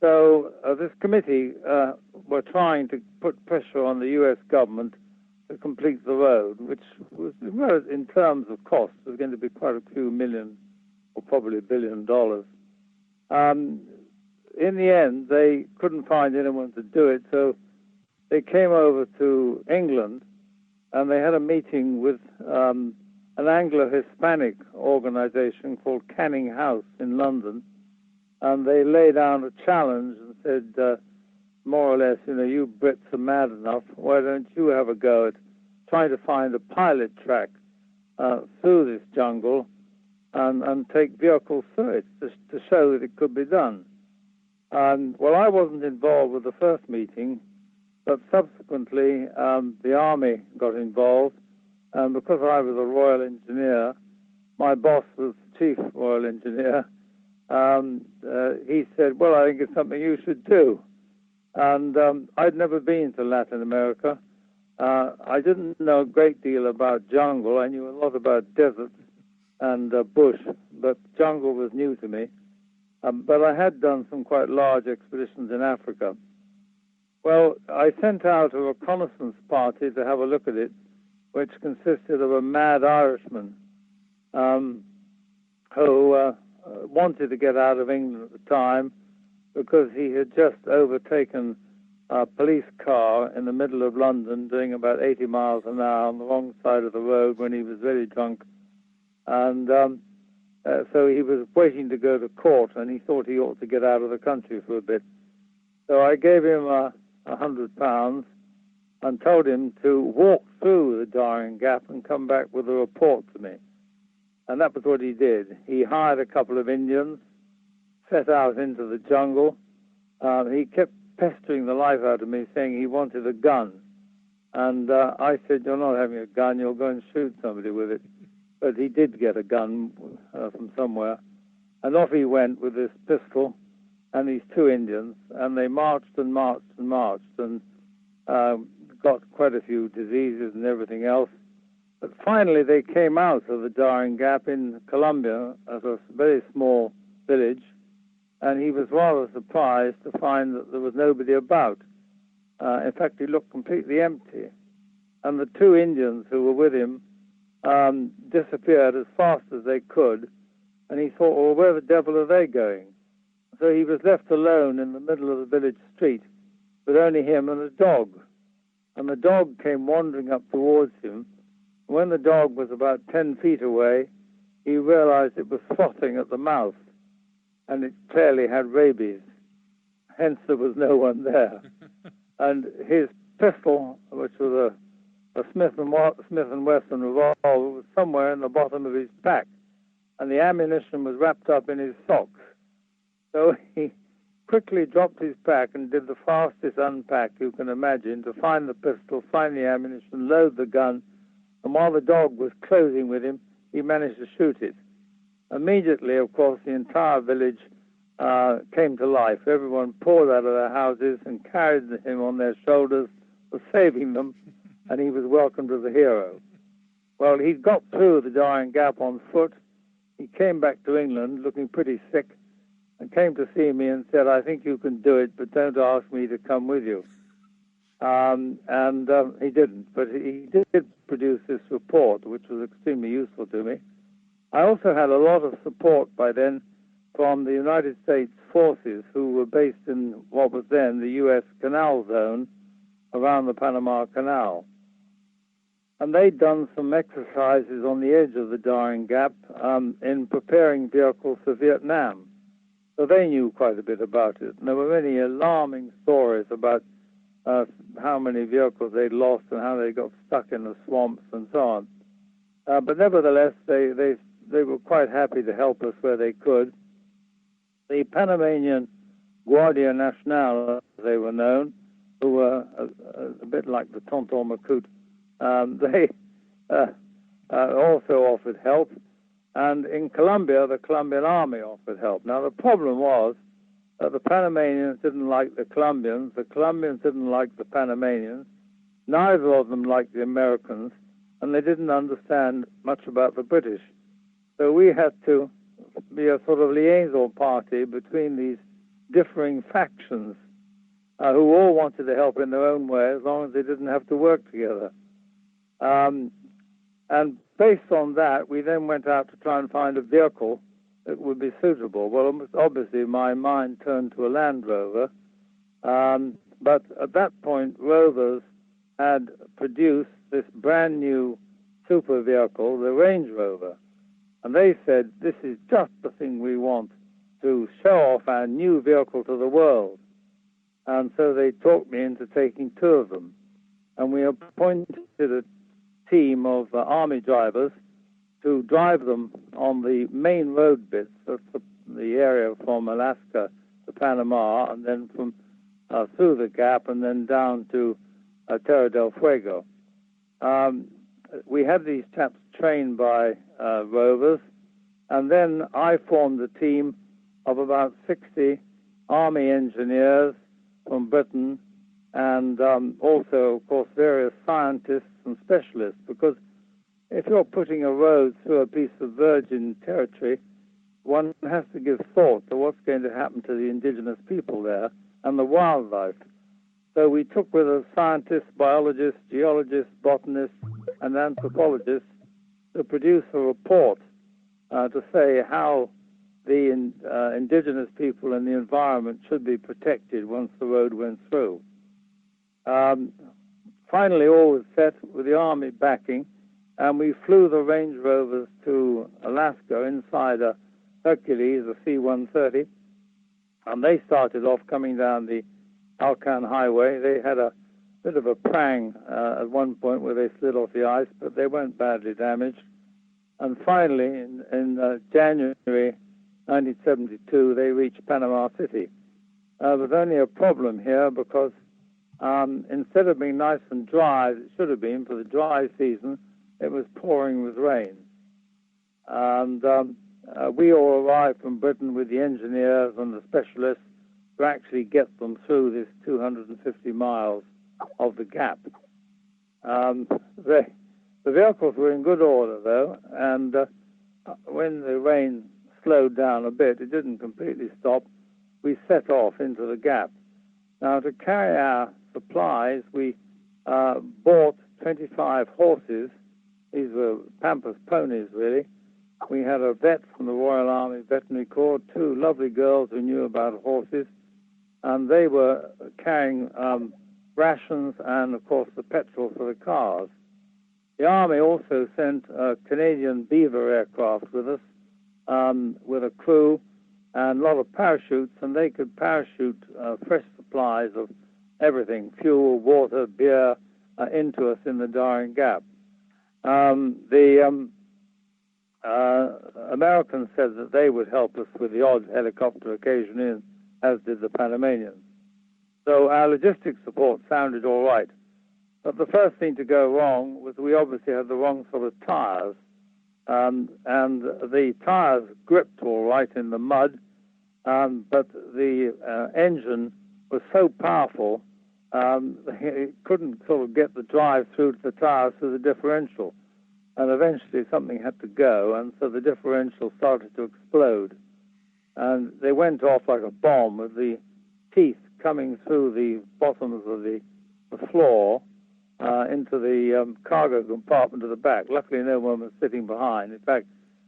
So this committee were trying to put pressure on the U.S. government to complete the road, which was, in terms of cost, was going to be quite a few million or probably $1 billion. In the end, they couldn't find anyone to do it, so they came over to England, and they had a meeting with an Anglo-Hispanic organization called Canning House in London, and they laid down a challenge and said, more or less, you Brits are mad enough, why don't you have a go at trying to find a pilot track through this jungle and take vehicles through it to show that it could be done. Well, I wasn't involved with the first meeting, but subsequently the Army got involved, and because I was a Royal Engineer, my boss was Chief Royal Engineer, he said, well, I think it's something you should do. And I'd never been to Latin America. I didn't know a great deal about jungle. I knew a lot about deserts and bush, but jungle was new to me. But I had done some quite large expeditions in Africa. Well, I sent out a reconnaissance party to have a look at it, which consisted of a mad Irishman who wanted to get out of England at the time because he had just overtaken a police car in the middle of London doing about 80 miles an hour on the wrong side of the road when he was very drunk. And so he was waiting to go to court, and he thought he ought to get out of the country for a bit. So I gave him £100 and told him to walk through the Darien Gap and come back with a report to me. And that was what he did. He hired a couple of Indians, set out into the jungle. He kept pestering the life out of me, saying he wanted a gun. And I said, you're not having a gun, you'll go and shoot somebody with it. But he did get a gun from somewhere. And off he went with this pistol and these two Indians, and they marched and marched and marched and got quite a few diseases and everything else. But finally they came out of the Darien Gap in Colombia as a very small village, and he was rather surprised to find that there was nobody about. In fact, he looked completely empty. And the two Indians who were with him disappeared as fast as they could, and he thought, well, where the devil are they going? So he was left alone in the middle of the village street with only him and a dog. And the dog came wandering up towards him. When the dog was about 10 feet away, he realized it was frothing at the mouth, and it clearly had rabies. Hence, there was no one there. And his pistol, which was a Smith & Wesson revolver, was somewhere in the bottom of his pack, and the ammunition was wrapped up in his socks. So he quickly dropped his pack and did the fastest unpack you can imagine to find the pistol, find the ammunition, load the gun, and while the dog was closing with him, he managed to shoot it. Immediately, of course, the entire village came to life. Everyone poured out of their houses and carried him on their shoulders for saving them, and he was welcomed as a hero. Well, he got through the Darien Gap on foot. He came back to England looking pretty sick and came to see me and said, I think you can do it, but don't ask me to come with you. He didn't, but he did produce this report, which was extremely useful to me. I also had a lot of support by then from the United States forces who were based in what was then the U.S. Canal Zone around the Panama Canal. And they'd done some exercises on the edge of the Darien Gap in preparing vehicles for Vietnam. So they knew quite a bit about it. And there were many alarming stories about how many vehicles they'd lost and how they got stuck in the swamps and so on. But nevertheless, they were quite happy to help us where they could. The Panamanian Guardia Nacional, as they were known, who were a bit like the Tonton Macoute, they also offered help. And in Colombia, the Colombian army offered help. Now, the problem was that the Panamanians didn't like the Colombians didn't like the Panamanians, neither of them liked the Americans, and they didn't understand much about the British. So we had to be a sort of liaison party between these differing factions who all wanted to help in their own way as long as they didn't have to work together. And based on that, we then went out to try and find a vehicle that would be suitable. Well, obviously, my mind turned to a Land Rover, but at that point, Rovers had produced this brand new super vehicle, the Range Rover. And they said, this is just the thing we want to show off our new vehicle to the world. And so they talked me into taking two of them. And we appointed a team of army drivers to drive them on the main road bits, that's the area from Alaska to Panama, and then from through the Gap, and then down to Terra del Fuego. We had these chaps trained by Rovers, and then I formed a team of about 60 army engineers from Britain, and also, of course, various scientists and specialists, because if you're putting a road through a piece of virgin territory, one has to give thought to what's going to happen to the indigenous people there and the wildlife. So we took with us scientists, biologists, geologists, botanists, and anthropologists to produce a report to say how the indigenous people and the environment should be protected once the road went through. Finally, all was set with the Army backing, and we flew the Range Rovers to Alaska inside a Hercules, a C-130, and they started off coming down the Alcan Highway. They had a bit of a prang at one point where they slid off the ice, but they weren't badly damaged. And finally, in January 1972, they reached Panama City. There was only a problem here because instead of being nice and dry, as it should have been for the dry season, it was pouring with rain. And we all arrived from Britain with the engineers and the specialists to actually get them through this 250 miles of the Gap. The vehicles were in good order, though, and when the rain slowed down a bit, it didn't completely stop, we set off into the Gap. Now, to carry our supplies, we bought 25 horses. These were Pampas ponies, really. We had a vet from the Royal Army Veterinary Corps, two lovely girls who knew about horses, and they were carrying rations and, of course, the petrol for the cars. The Army also sent a Canadian Beaver aircraft with us, with a crew and a lot of parachutes, and they could parachute fresh supplies of everything, fuel, water, beer, into us in the Darien Gap. The Americans said that they would help us with the odd helicopter occasionally, as did the Panamanians. So our logistics support sounded all right. But the first thing to go wrong was we obviously had the wrong sort of tires. And the tires gripped all right in the mud, but the engine was so powerful it couldn't sort of get the drive through to the tires through the differential. And eventually something had to go, and so the differential started to explode. And they went off like a bomb with the teeth coming through the bottoms of the floor into the cargo compartment at the back. Luckily, no one was sitting behind. In fact,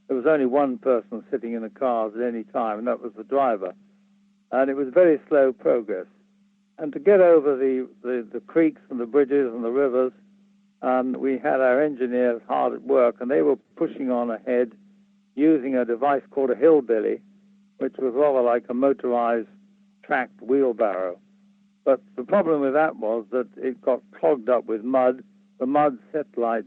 there was only one person sitting in the cars at any time, and that was the driver. And it was very slow progress. And to get over the creeks and the bridges and the rivers, we had our engineers hard at work, and they were pushing on ahead using a device called a hillbilly, which was rather like a motorized tracked wheelbarrow. But the problem with that was that it got clogged up with mud. The mud set like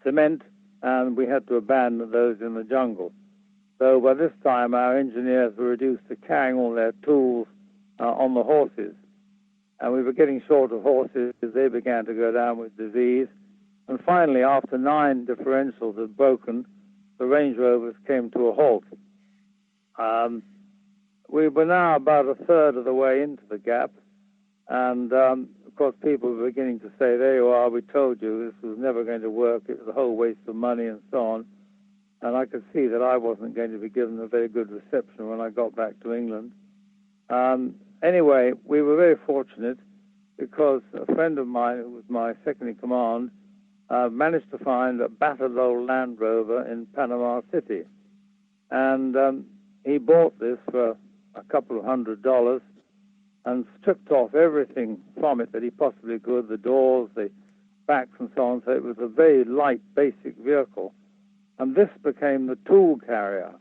cement, and we had to abandon those in the jungle. So by this time, our engineers were reduced to carrying all their tools on the horses. And we were getting short of horses as they began to go down with disease. And finally, after 9 differentials had broken, the Range Rovers came to a halt. We were now about a third of the way into the gap, and of course people were beginning to say, there you are, we told you this was never going to work, it was a whole waste of money and so on. And I could see that I wasn't going to be given a very good reception when I got back to England. Anyway, we were very fortunate because a friend of mine, who was my second-in-command, managed to find a battered old Land Rover in Panama City. And he bought this for a couple of $100 and stripped off everything from it that he possibly could, the doors, the backs and so on. So it was a very light, basic vehicle. And this became the tool carrier.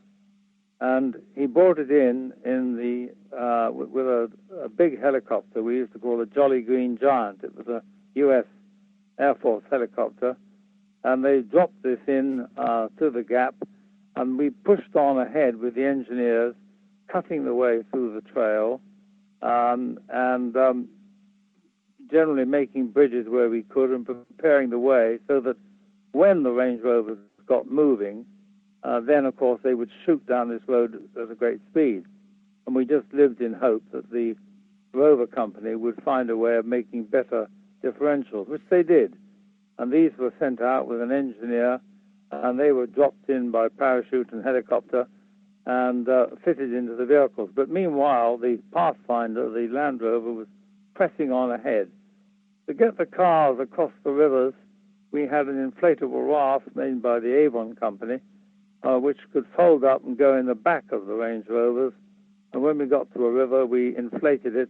And he brought it in the with a big helicopter we used to call the Jolly Green Giant. It was a U.S. Air Force helicopter. And they dropped this in to the gap, and we pushed on ahead with the engineers, cutting the way through the trail, and generally making bridges where we could and preparing the way so that when the Range Rovers got moving, then, of course, they would shoot down this road at a great speed. And we just lived in hope that the Rover company would find a way of making better differentials, which they did. And these were sent out with an engineer, and they were dropped in by parachute and helicopter and fitted into the vehicles. But meanwhile, the Pathfinder, the Land Rover, was pressing on ahead. To get the cars across the rivers, we had an inflatable raft made by the Avon company, which could fold up and go in the back of the Range Rovers. And when we got to a river, we inflated it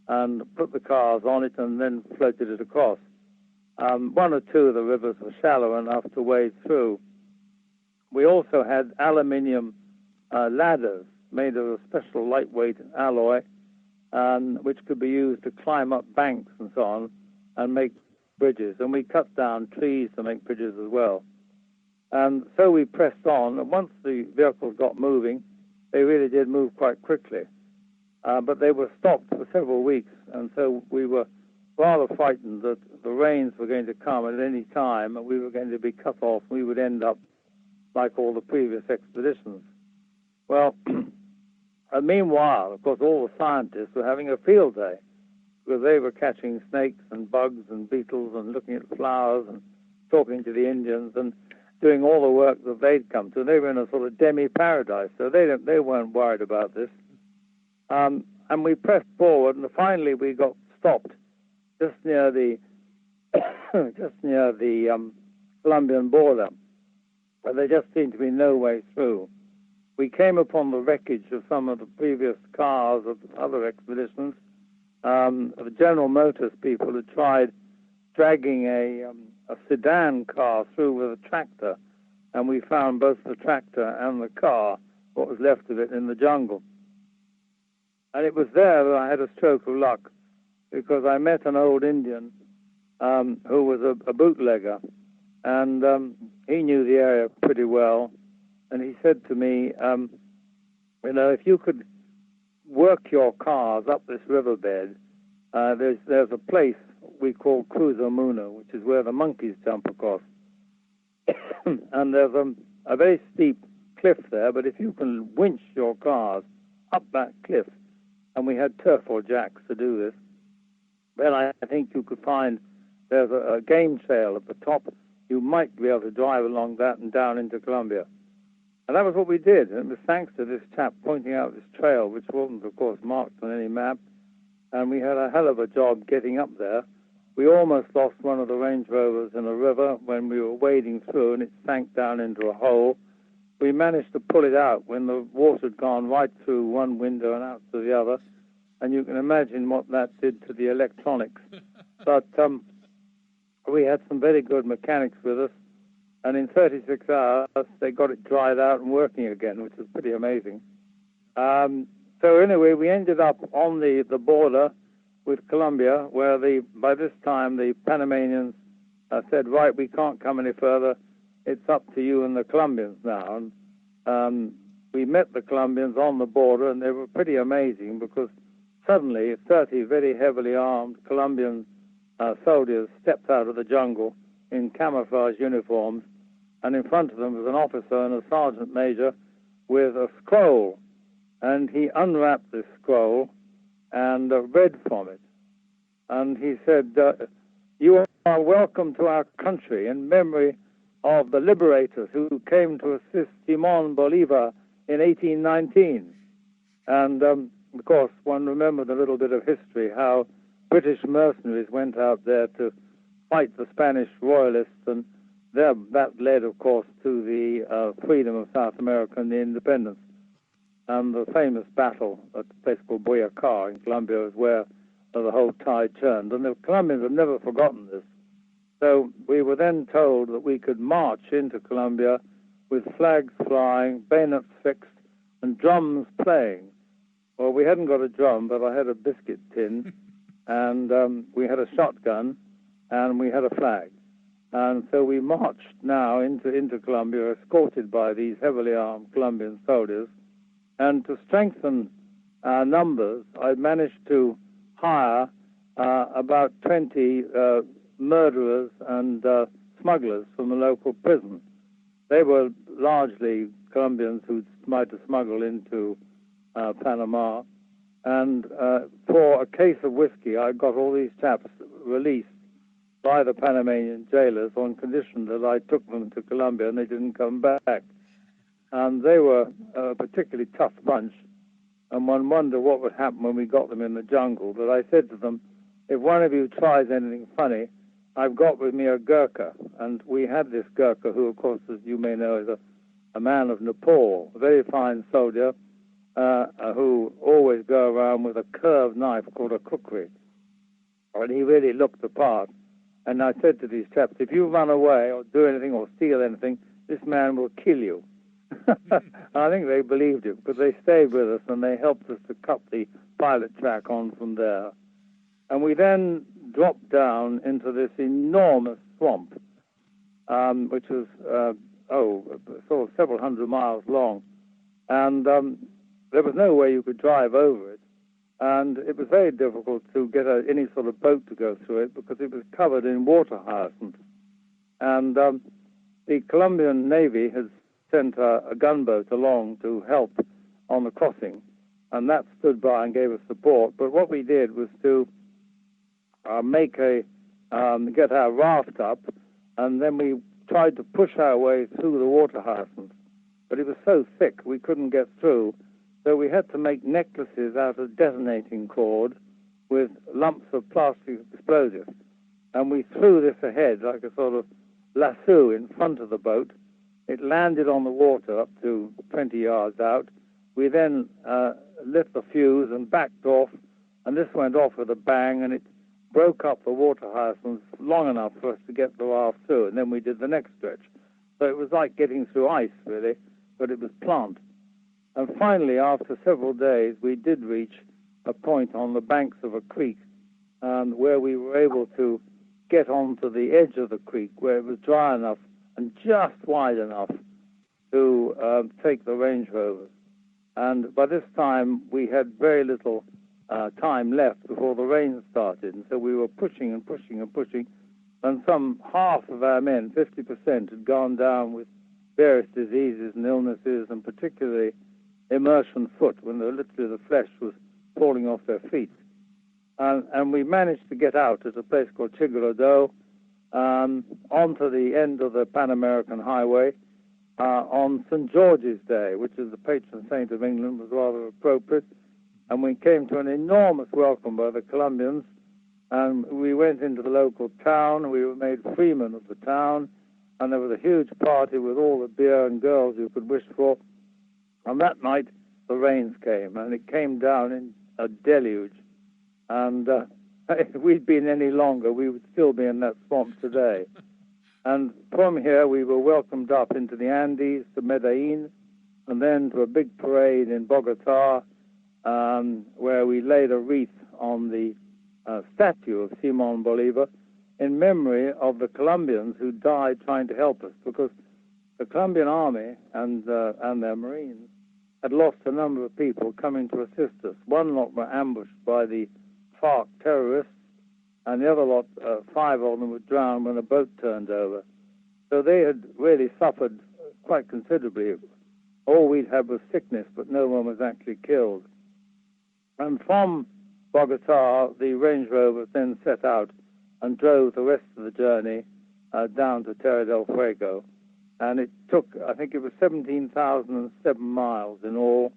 and put the cars on it and then floated it across. One or two of the rivers were shallow enough to wade through. We also had aluminium ladders made of a special lightweight alloy, which could be used to climb up banks and so on and make bridges. And we cut down trees to make bridges as well. And so we pressed on, and once the vehicles got moving, they really did move quite quickly. But they were stopped for several weeks, and so we were rather frightened that the rains were going to come at any time, and we were going to be cut off. We would end up like all the previous expeditions. Well, and meanwhile, of course, all the scientists were having a field day, because they were catching snakes and bugs and beetles and looking at flowers and talking to the Indians and doing all the work that they'd come to. They were in a sort of demi-paradise, so they weren't worried about this. And we pressed forward, and finally we got stopped just near the Colombian border, where there just seemed to be no way through. We came upon the wreckage of some of the previous cars of other expeditions. The General Motors people had tried dragging a sedan car through with a tractor, and we found both the tractor and the car, what was left of it, in the jungle. And it was there that I had a stroke of luck, because I met an old Indian who was a bootlegger, and he knew the area pretty well, and he said to me, if you could work your cars up this riverbed, there's a place we call Cruzamuna, which is where the monkeys jump across. And there's a very steep cliff there, but if you can winch your cars up that cliff, and we had turf or jacks to do this, then I think you could find there's a game trail at the top. You might be able to drive along that and down into Colombia. And that was what we did. And it was thanks to this chap pointing out this trail, which wasn't, of course, marked on any map. And we had a hell of a job getting up there. We almost lost one of the Range Rovers in a river when we were wading through, and it sank down into a hole. We managed to pull it out when the water had gone right through one window and out to the other. And you can imagine what that did to the electronics. But we had some very good mechanics with us, and in 36 hours, they got it dried out and working again, which was pretty amazing. So anyway, we ended up on the border with Colombia, where by this time the Panamanians said, right, we can't come any further. It's up to you and the Colombians now. And we met the Colombians on the border, and they were pretty amazing, because suddenly 30 very heavily armed Colombian soldiers stepped out of the jungle in camouflage uniforms, and in front of them was an officer and a sergeant major with a scroll, and he unwrapped this scroll and read from it. And he said, "You are welcome to our country in memory of the liberators who came to assist Simon Bolivar in 1819. And, of course, one remembers a little bit of history, how British mercenaries went out there to fight the Spanish royalists, and that led, of course, to the freedom of South America and the independence. And the famous battle at a place called Boyacá in Colombia is where the whole tide turned. And the Colombians have never forgotten this. So we were then told that we could march into Colombia with flags flying, bayonets fixed, and drums playing. Well, we hadn't got a drum, but I had a biscuit tin, and we had a shotgun, and we had a flag. And so we marched now into Colombia, escorted by these heavily armed Colombian soldiers. And to strengthen our numbers, I managed to hire about 20 murderers and smugglers from the local prison. They were largely Colombians who might have smuggled into Panama. And for a case of whiskey, I got all these chaps released by the Panamanian jailers on condition that I took them to Colombia and they didn't come back. And they were a particularly tough bunch, and one wondered what would happen when we got them in the jungle. But I said to them, if one of you tries anything funny, I've got with me a Gurkha. And we had this Gurkha, who, of course, as you may know, is a man of Nepal, a very fine soldier, who always go around with a curved knife called a kukri. And he really looked the part. And I said to these chaps, if you run away or do anything or steal anything, this man will kill you. I think they believed it, because they stayed with us and they helped us to cut the pilot track on from there. And we then dropped down into this enormous swamp, which was, sort of several hundred miles long. And there was no way you could drive over it. And it was very difficult to get any sort of boat to go through it because it was covered in water hyacinths. And the Colombian Navy has sent a gunboat along to help on the crossing, and that stood by and gave us support. But what we did was to get our raft up, and then we tried to push our way through the water hyacinths. But it was so thick we couldn't get through, so we had to make necklaces out of detonating cord with lumps of plastic explosives. And we threw this ahead like a sort of lasso in front of the boat. It landed on the water up to 20 yards out. We then lit the fuse and backed off, and this went off with a bang, and it broke up the water hyacinths long enough for us to get the raft through, and then we did the next stretch. So it was like getting through ice, really, but it was plant. And finally, after several days, we did reach a point on the banks of a creek where we were able to get onto the edge of the creek, where it was dry enough and just wide enough to take the Range Rovers. And by this time, we had very little time left before the rain started. And so we were pushing and pushing and pushing. And some half of our men, 50%, had gone down with various diseases and illnesses, and particularly immersion foot, when literally the flesh was falling off their feet. And we managed to get out at a place called Chiguerodo, onto the end of the Pan American Highway on St. George's Day, which is the patron saint of England, was rather appropriate. And we came to an enormous welcome by the Colombians, and we went into the local town. We were made freemen of the town, and there was a huge party with all the beer and girls you could wish for. And that night, the rains came, and it came down in a deluge. And if we'd been any longer, we would still be in that swamp today. And from here, we were welcomed up into the Andes to Medellin, and then to a big parade in Bogota, where we laid a wreath on the statue of Simon Bolivar in memory of the Colombians who died trying to help us, because the Colombian army and their Marines had lost a number of people coming to assist us. One lot were ambushed by the FARC terrorists, and the other lot, 5 of them, were drowned when a boat turned over. So they had really suffered quite considerably. All we'd had was sickness, but no one was actually killed. And from Bogota, the Range Rover then set out and drove the rest of the journey down to Terra del Fuego. And it took, I think it was 17,007 miles in all,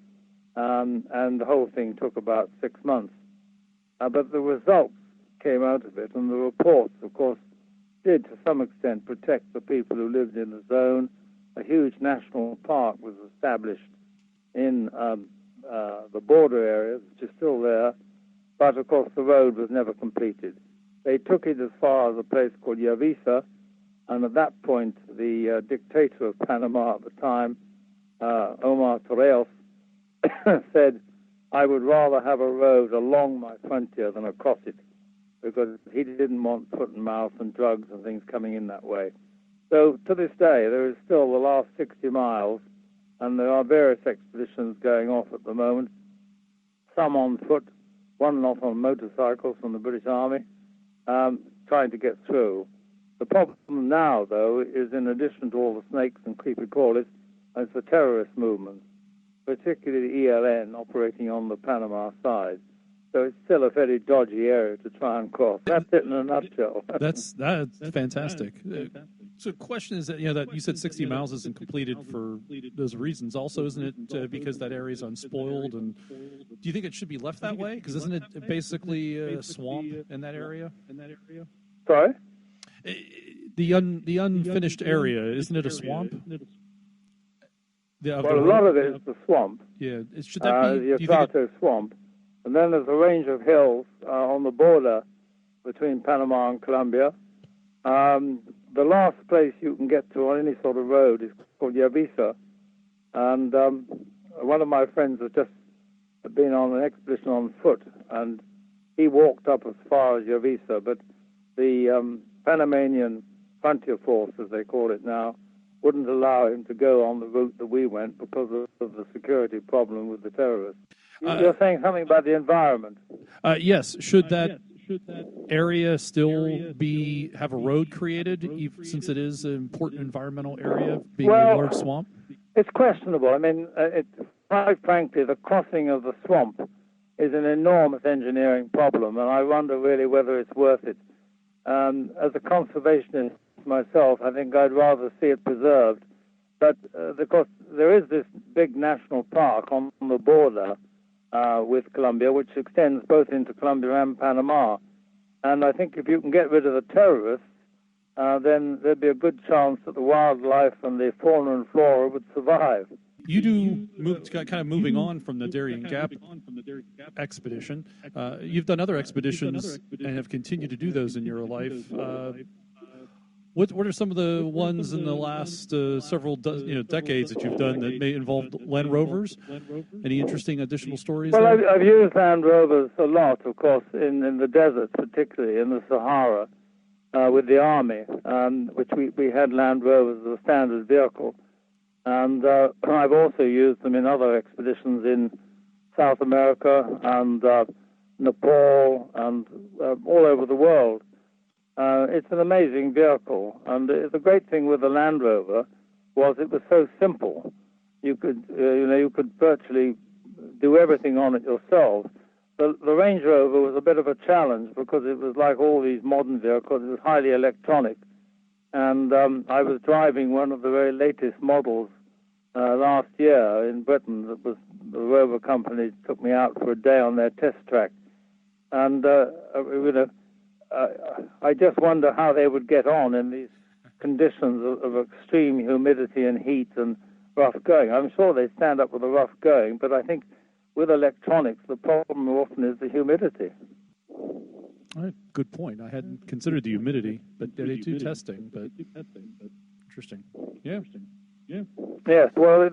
and the whole thing took about 6 months. But the results came out of it, and the reports, of course, did to some extent protect the people who lived in the zone. A huge national park was established in the border areas, which is still there, but of course the road was never completed. They took it as far as a place called Yavisa, and at that point the dictator of Panama at the time, Omar Torrijos, said, I would rather have a road along my frontier than across it, because he didn't want foot and mouth and drugs and things coming in that way. So to this day, there is still the last 60 miles, and there are various expeditions going off at the moment, some on foot, one off on motorcycles from the British Army, trying to get through. The problem now, though, is in addition to all the snakes and creepy crawlies, it's the terrorist movement, particularly the ELN operating on the Panama side. So it's still a very dodgy area to try and cross. That's it in a nutshell. That's fantastic. So the question is that, that you said 60 miles isn't completed for those reasons. Also, isn't it because that area is unspoiled? And do you think it should be left that way? Because isn't it basically a swamp in that area? Sorry? The unfinished area, isn't it a swamp? Well, a lot of it is the swamp. Yeah. Should that be the Yatrato swamp. And then there's a range of hills on the border between Panama and Colombia. The last place you can get to on any sort of road is called Yavisa. And one of my friends has just been on an expedition on foot, and he walked up as far as Yavisa, but the Panamanian Frontier Force, as they call it now, wouldn't allow him to go on the route that we went because of the security problem with the terrorists. You're saying something about the environment. Yes. Should that area still have a road created, since it is an important environmental area, being a large swamp? It's questionable. I mean, quite frankly, the crossing of the swamp is an enormous engineering problem, and I wonder really whether it's worth it. As a conservationist myself, I think I'd rather see it preserved. But of course, there is this big national park on the border with Colombia, which extends both into Colombia and Panama. And I think if you can get rid of the terrorists, then there'd be a good chance that the wildlife and the fauna and flora would survive. You do moving on from the Darien Gap expedition. You've done other expeditions and have continued to do those in your life. What are some of the ones in the last several decades that you've done that may involve Land Rovers? Any interesting additional stories? Well, I've used Land Rovers a lot, of course, in the deserts, particularly in the Sahara, with the Army, which we had Land Rovers as a standard vehicle. And I've also used them in other expeditions in South America and Nepal and all over the world. It's an amazing vehicle, and the great thing with the Land Rover was it was so simple. You could, you could virtually do everything on it yourself. The Range Rover was a bit of a challenge because it was like all these modern vehicles. It was highly electronic, and I was driving one of the very latest models last year in Britain. That was the Rover company took me out for a day on their test track, and I just wonder how they would get on in these conditions of extreme humidity and heat and rough going. I'm sure they stand up with the rough going, but I think with electronics, the problem often is the humidity. Good point. I hadn't considered the humidity, but they do testing. But interesting. Yeah. Yes. Well,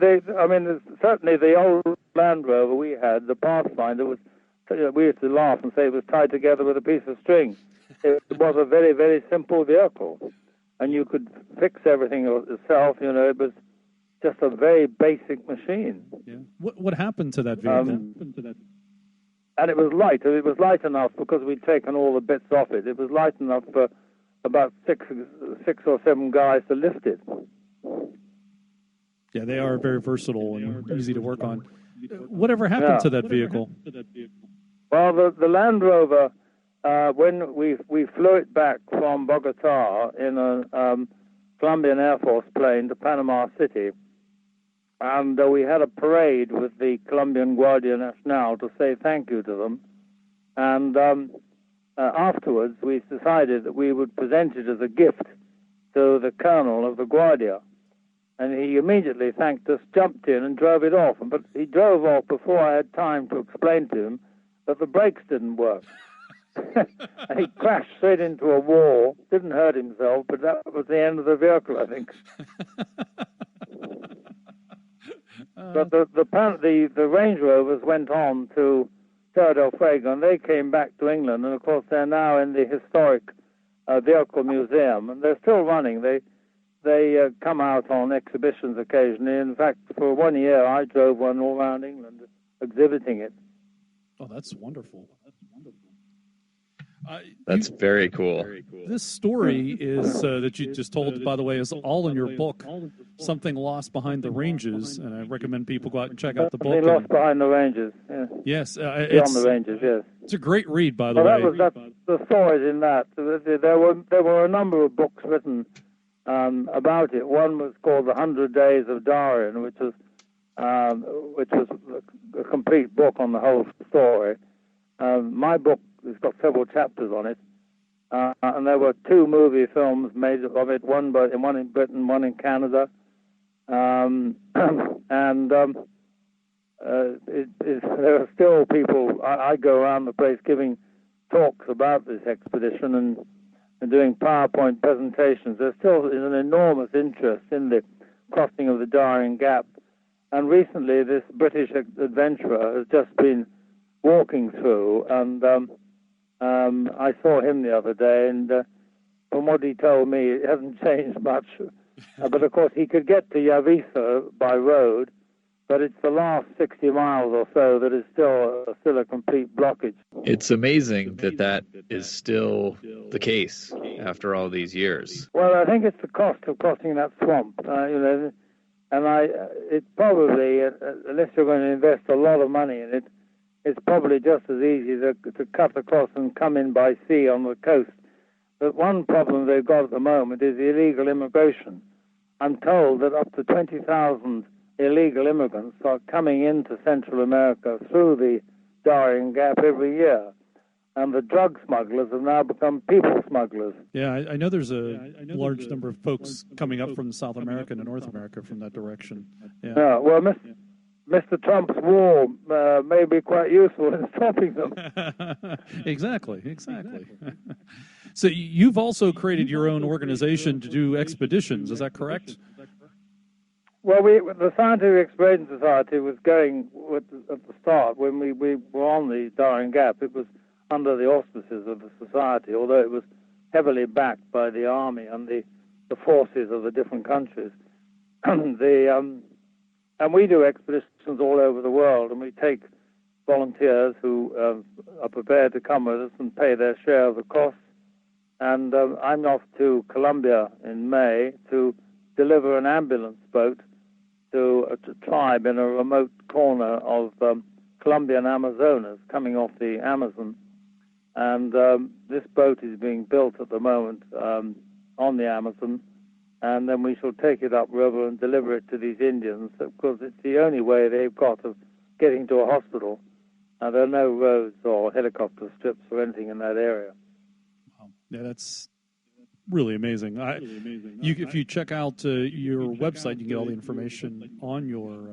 certainly the old Land Rover we had, the Pathfinder, we used to laugh and say it was tied together with a piece of string. It was a very, very simple vehicle, and you could fix everything yourself. It was just a very basic machine. Yeah. What happened to that vehicle? And it was light. It was light enough because we'd taken all the bits off it. It was light enough for about six or seven guys to lift it. Yeah, they are very versatile and easy to work on. Whatever happened to that vehicle? Well, the Land Rover, when we flew it back from Bogota in a Colombian Air Force plane to Panama City, and we had a parade with the Colombian Guardia Nacional to say thank you to them. And afterwards, we decided that we would present it as a gift to the colonel of the Guardia. And he immediately thanked us, jumped in, and drove it off. But he drove off before I had time to explain to him that the brakes didn't work. And he crashed straight into a wall, didn't hurt himself, but that was the end of the vehicle, I think. But the Range Rovers went on to Terra del Fuego, and they came back to England, and of course they're now in the historic vehicle museum, and they're still running. They come out on exhibitions occasionally. In fact, for 1 year, I drove one all around England exhibiting it. Oh, that's wonderful. That's very cool. This story is that you just told, by the way, is all in your book, Something Lost Behind the Ranges, and I recommend people go out and check out the book. Something Lost Behind the Ranges, yeah. Yes. Beyond the Ranges, yes. It's a great read, by the way. That's the stories in that. There were a number of books written about it. One was called The 100 Days of Darwin, which was a complete book on the whole story. My book has got several chapters on it, and there were 2 movie films made of it, one in Britain, one in Canada, and there are still people. I go around the place giving talks about this expedition and doing PowerPoint presentations. There still is an enormous interest in the crossing of the Darien Gap, and recently this British adventurer has just been walking through, and I saw him the other day, and from what he told me, it hasn't changed much. But of course, he could get to Yavisa by road, but it's the last 60 miles or so that is still a complete blockage. It's amazing that is still the case after all these years. Well, I think it's the cost of crossing that swamp, and it's probably, unless you're going to invest a lot of money in it, it's probably just as easy to cut across and come in by sea on the coast. But one problem they've got at the moment is illegal immigration. I'm told that up to 20,000 illegal immigrants are coming into Central America through the Darien Gap every year. And the drug smugglers have now become people smugglers. Yeah, I know there's a large number of folks coming up from South America to North America from that direction. Yeah. Well, Mr. Trump's war may be quite useful in stopping them. Exactly. So you've also created your own organization to do expeditions, is that correct? Well, the Scientific Exploration Society was going at the start when we were on the Darien Gap. It was under the auspices of the society, although it was heavily backed by the army and the forces of the different countries. And we do expeditions all over the world, and we take volunteers who are prepared to come with us and pay their share of the costs. And I'm off to Colombia in May to deliver an ambulance boat to a tribe in a remote corner of Colombian Amazonas coming off the Amazon. And this boat is being built at the moment on the Amazon, and then we shall take it upriver and deliver it to these Indians. Of course, it's the only way they've got of getting to a hospital. There are no roads or helicopter strips or anything in that area. Wow. Yeah, that's really amazing. If you check out your website, you can get all the information on your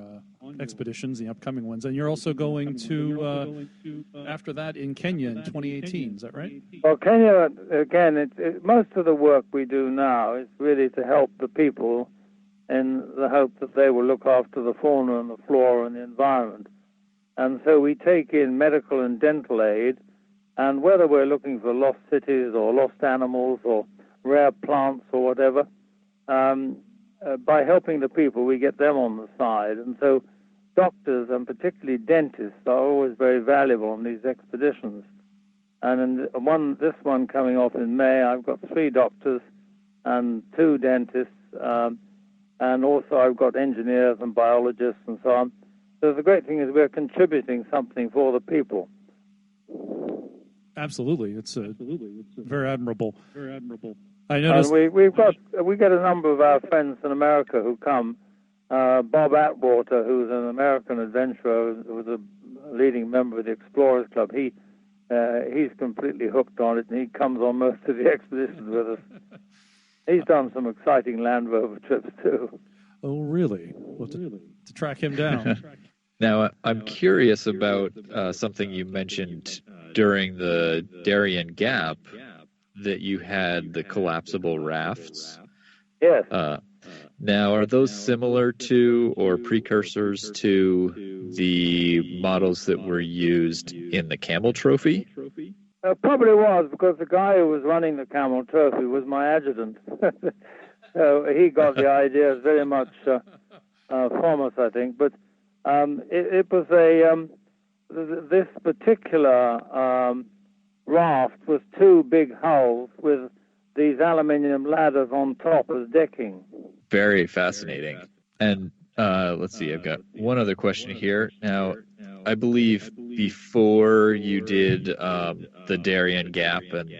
expeditions, the upcoming ones. And you're also going to, after that, in Kenya in 2018. Is that right? Well, Kenya, again, most of the work we do now is really to help the people in the hope that they will look after the fauna and the flora and the environment. And so we take in medical and dental aid, and whether we're looking for lost cities or lost animals or rare plants or whatever, by helping the people, we get them on the side. And so doctors, and particularly dentists, are always very valuable on these expeditions. And this one coming off in May, I've got 3 doctors and 2 dentists, and also I've got engineers and biologists and so on. So the great thing is we're contributing something for the people. Absolutely, it's very admirable. I noticed we get a number of our friends in America who come. Bob Atwater, who's an American adventurer, who's a leading member of the Explorers Club, he's completely hooked on it, and he comes on most of the expeditions with us. He's done some exciting Land Rover trips too. Oh, really? Well, to track him down. Now, I'm curious about something you mentioned during the Darien Gap, that you had the collapsible rafts. Yes. Now, are those similar to or precursors to the models that were used in the Camel Trophy? Probably was, because the guy who was running the Camel Trophy was my adjutant. So he got the ideas very much from us, I think. But it was this particular raft was 2 big hulls with these aluminium ladders on top as decking. Very fascinating. And let's see, I've got one other question here. Now, I believe before you did the Darien Gap and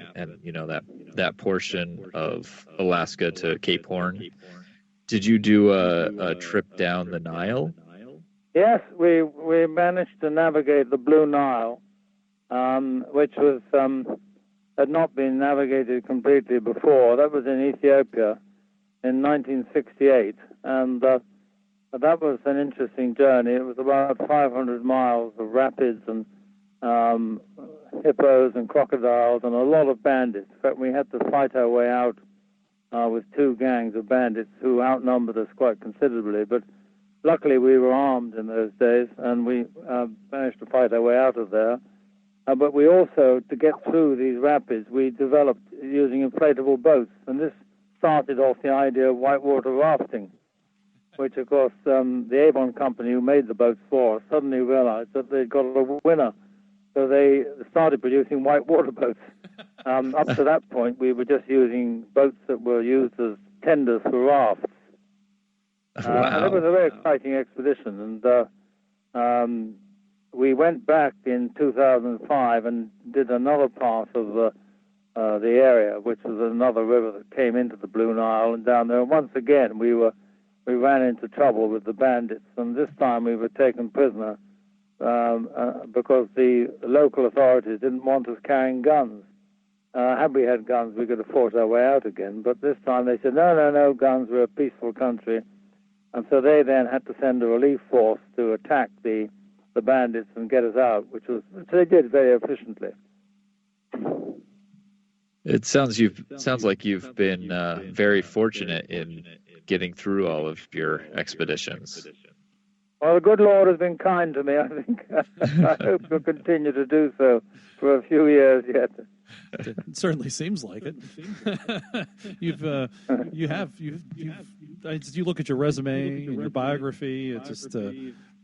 you know that portion of Alaska to Cape Horn, did you do a trip down the Nile? Yes, we managed to navigate the Blue Nile, which was had not been navigated completely before. That was in Ethiopia in 1968, and that was an interesting journey. It was about 500 miles of rapids and hippos and crocodiles and a lot of bandits. In fact, we had to fight our way out with 2 gangs of bandits who outnumbered us quite considerably, but luckily we were armed in those days, and we managed to fight our way out of there. But we also, to get through these rapids, we developed using inflatable boats, and this started off the idea of whitewater rafting, which, of course, the Avon company who made the boats for us suddenly realized that they'd got a winner. So they started producing whitewater boats. Up to that point, we were just using boats that were used as tenders for rafts. Wow. And it was a very exciting expedition. And we went back in 2005 and did another part of the area, which was another river that came into the Blue Nile and down there. And once again, we ran into trouble with the bandits, and this time we were taken prisoner because the local authorities didn't want us carrying guns. Had we had guns, we could have fought our way out again. But this time they said, no guns, we're a peaceful country. And so they then had to send a relief force to attack the bandits and get us out, which they did very efficiently. It sounds like you've been very fortunate in getting through all of your expeditions. Well, the good Lord has been kind to me, I think. I hope he'll continue to do so for a few years yet. It certainly seems like it. You look at your resume and your biography, it's just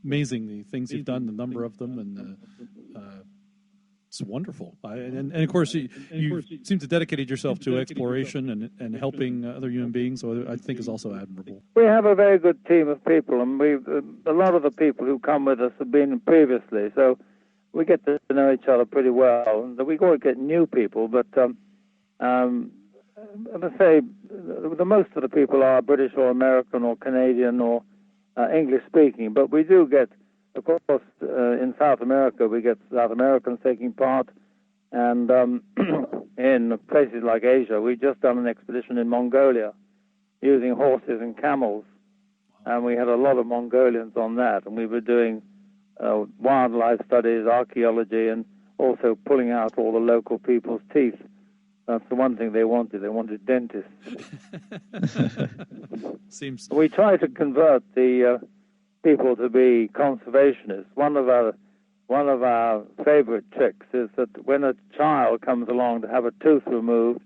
amazing the things you've done, the number of them, and it's wonderful. And of course, you seem to dedicate yourself to exploration and helping other human beings, so I think is also admirable. We have a very good team of people, and a lot of the people who come with us have been previously, so we get to know each other pretty well. And we always get new people, but I must say the most of the people are British or American or Canadian or English speaking, but we do get, of course, in South America, we get South Americans taking part, and in places like Asia, we've just done an expedition in Mongolia using horses and camels, and we had a lot of Mongolians on that, and we were doing wildlife studies, archaeology, and also pulling out all the local people's teeth. That's the one thing they wanted. They wanted dentists. We try to convert the people to be conservationists. One of our favorite tricks is that when a child comes along to have a tooth removed,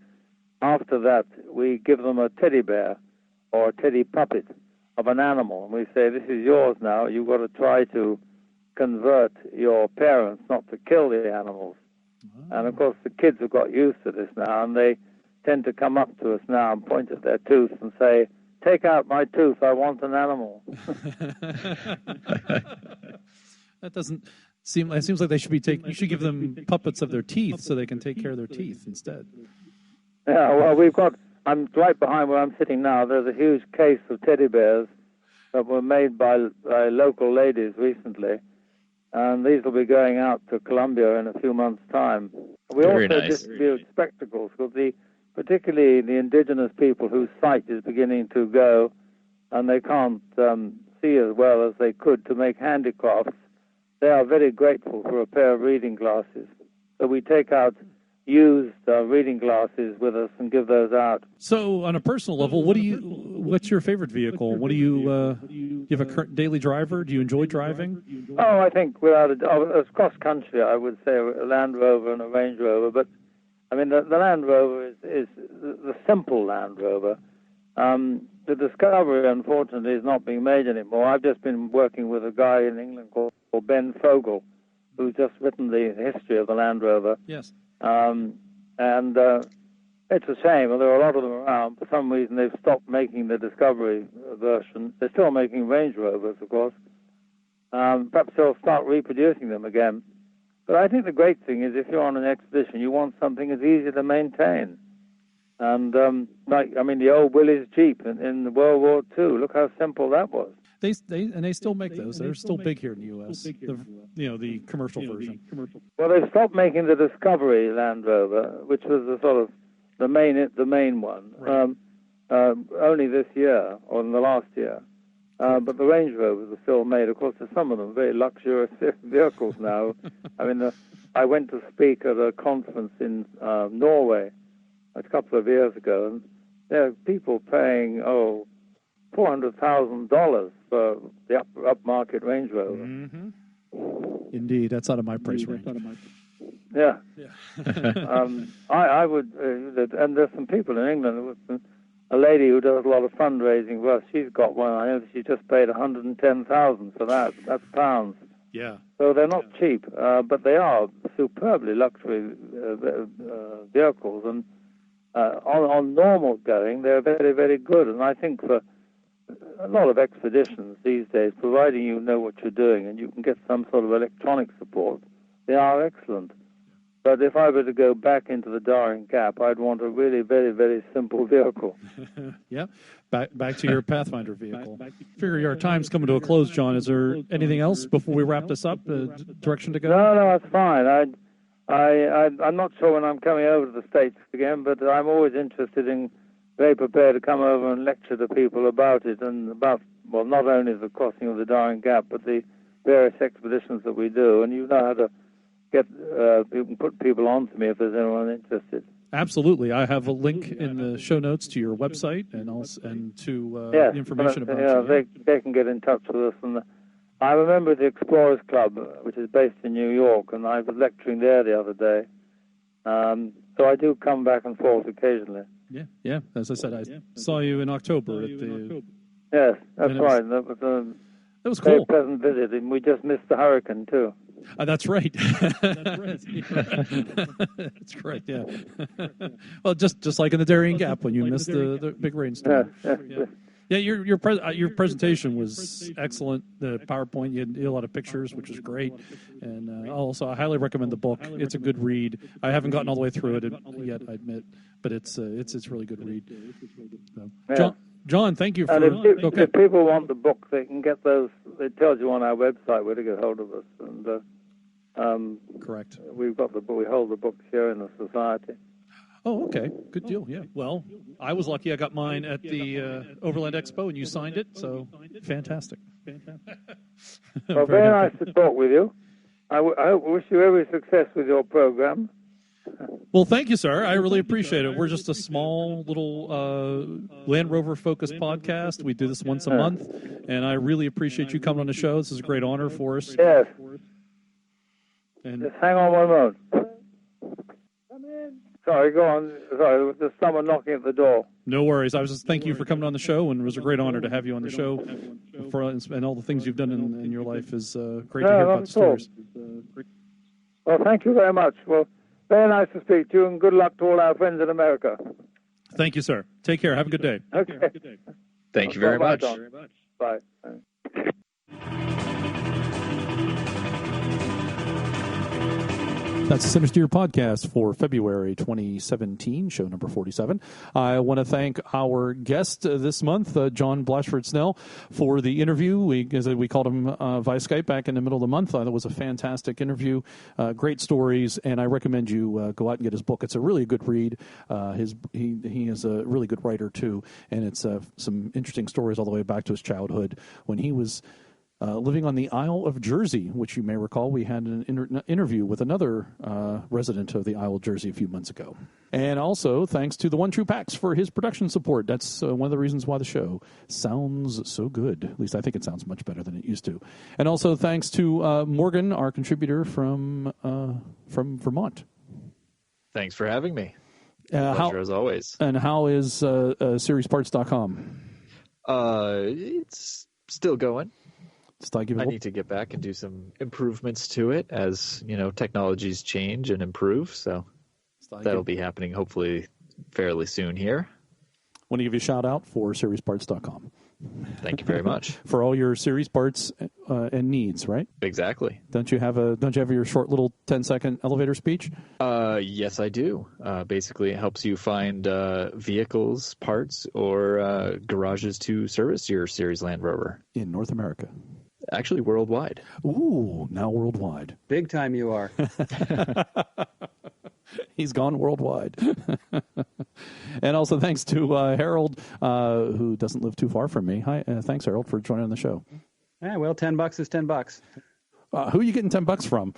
after that we give them a teddy bear or a teddy puppet of an animal, and we say, this is yours now. You've got to try to convert your parents not to kill the animals. And, of course, the kids have got used to this now, and they tend to come up to us now and point at their tooth and say, "Take out my tooth, I want an animal." That doesn't seem. It seems like they should be you should give them puppets of their teeth so they can take care of their teeth instead. Yeah, well, I'm right behind where I'm sitting now. There's a huge case of teddy bears that were made by local ladies recently, and these will be going out to Colombia in a few months' time. We Very also nice. distribute spectacles, because particularly the indigenous people whose sight is beginning to go, and they can't see as well as they could to make handicrafts. They are very grateful for a pair of reading glasses. So we take out used reading glasses with us and give those out. So, on a personal level, what's your favorite vehicle? What do you have a current daily driver? Do you enjoy driving? Oh, I think as cross country, I would say a Land Rover and a Range Rover. But I mean, the Land Rover is the simple Land Rover. The Discovery, unfortunately, is not being made anymore. I've just been working with a guy in England called Ben Fogel, who's just written the history of the Land Rover. Yes. And it's a shame. Well, there are a lot of them around. For some reason, they've stopped making the Discovery version. They're still making Range Rovers, of course. Perhaps they'll start reproducing them again. But I think the great thing is if you're on an expedition, you want something that's easy to maintain. And, the old Willys Jeep in World War II, look how simple that was. They still make those. They're still big here in the U.S. The commercial version. Well, they stopped making the Discovery Land Rover, which was the sort of the main one, Right. only this year or in the last year. But the Range Rovers are still made. Of course, there's some of them very luxurious vehicles now. I mean, I went to speak at a conference in Norway a couple of years ago, and there are people paying $400,000 for the upmarket Range Rover. Mm-hmm. Indeed, that's out of my price range. Yeah. I would, and there's some people in England. A lady who does a lot of fundraising for us, she's got one. I know she just paid $110,000 for that. That's pounds. Yeah. So they're not cheap, but they are superbly luxury vehicles. And on normal going, they're very, very good. And I think for a lot of expeditions these days, providing you know what you're doing and you can get some sort of electronic support, they are excellent. But if I were to go back into the Darien Gap, I'd want a really very, very simple vehicle. Yeah, back to your Pathfinder vehicle. Figure our time's coming to a close, John. Is there anything else before we wrap this up? Direction to go? No, that's fine. I'm not sure when I'm coming over to the States again, but I'm always interested in, very prepared to come over and lecture to people about it and about, well, not only the crossing of the Darien Gap, but the various expeditions that we do. And you know how to you can put people on to me if there's anyone interested. Absolutely. I have a link in the show notes to your website and to information about you. They can get in touch with us. And I remember the Explorers Club, which is based in New York, and I was lecturing there the other day. So I do come back and forth occasionally. Yeah. As I said, I saw you in October at the... Yes, that's right. That was cool. Very pleasant visit, and we just missed the hurricane, too. That's right. That's correct, yeah. Well, just like in the Darien Gap when you missed the big rainstorm. Yeah, your presentation was excellent. The PowerPoint, you had a lot of pictures, which was great. And also, I highly recommend the book. It's a good read. I haven't gotten all the way through it yet, I admit, but it's a really good read. So, John, thank you for... And if people want the book, they can get those. It tells you on our website where to get hold of us. And correct. We've got the book. We hold the books here in the society. Oh, okay. Good deal, yeah. Well, I was lucky. I got mine at the Overland Expo, and you signed it, so fantastic. Well, very nice to talk with you. I wish you every success with your program. Well, thank you, sir. I really appreciate it. We're just a small little Land Rover-focused podcast. We do this once a month, and I really appreciate you coming on the show. This is a great honor for us. Yes. And just hang on one moment. Come in. Sorry, go on. Sorry, there's someone knocking at the door. No worries. I was just thank you for coming on the show, and it was a great honor to have you on the show. And all the things you've done in your life is great to hear about the stories. Well, thank you very much. Well, Very nice to speak to you, and good luck to all our friends in America. Thank you, sir. Take care. Have a good day. Okay. Thank you very much. Bye. That's the Centresteer podcast for February 2017, show number 47. I want to thank our guest this month, John Blashford-Snell, for the interview. We called him via Skype back in the middle of the month. That was a fantastic interview, great stories, and I recommend you go out and get his book. It's a really good read. He is a really good writer, too, and it's some interesting stories all the way back to his childhood when he was living on the Isle of Jersey, which you may recall we had an interview with another resident of the Isle of Jersey a few months ago. And also, thanks to the One True Packs for his production support. That's one of the reasons why the show sounds so good. At least I think it sounds much better than it used to. And also, thanks to Morgan, our contributor from Vermont. Thanks for having me. Pleasure as always. And how is SeriesParts.com? It's still going. I need to get back and do some improvements to it as, technologies change and improve. So that'll be happening hopefully fairly soon here. Want to give you a shout out for SeriesParts.com. Thank you very much. For all your series parts and needs, right? Exactly. Don't you have your short little 10-second elevator speech? Yes, I do. Basically, it helps you find vehicles, parts, or garages to service your series Land Rover. In North America. Actually, worldwide. Ooh, now worldwide. Big time you are. He's gone worldwide. And also thanks to Harold, who doesn't live too far from me. Hi, thanks, Harold, for joining the show. Yeah, well, $10 is $10. Who are you getting $10 from?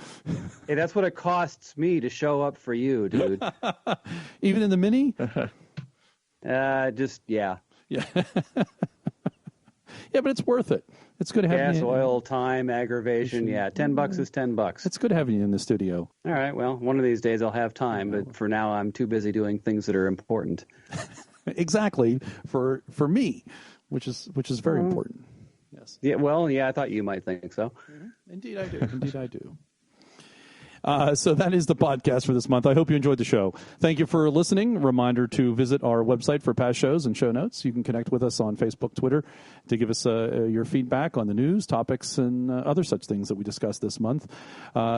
Hey, that's what it costs me to show up for you, dude. Even in the Mini? Yeah. Yeah. Yeah, but it's worth it. It's good having you. Gas, oil, time, aggravation. Yeah, $10 is $10. It's good having you in the studio. All right. Well, one of these days I'll have time, but for now I'm too busy doing things that are important. Exactly. For me, which is very important. Yes. Yeah. Well, yeah. I thought you might think so. Indeed, I do. Indeed, I do. So that is the podcast for this month. I hope you enjoyed the show. Thank you for listening. Reminder to visit our website for past shows and show notes. You can connect with us on Facebook, Twitter to give us your feedback on the news, topics, and other such things that we discussed this month.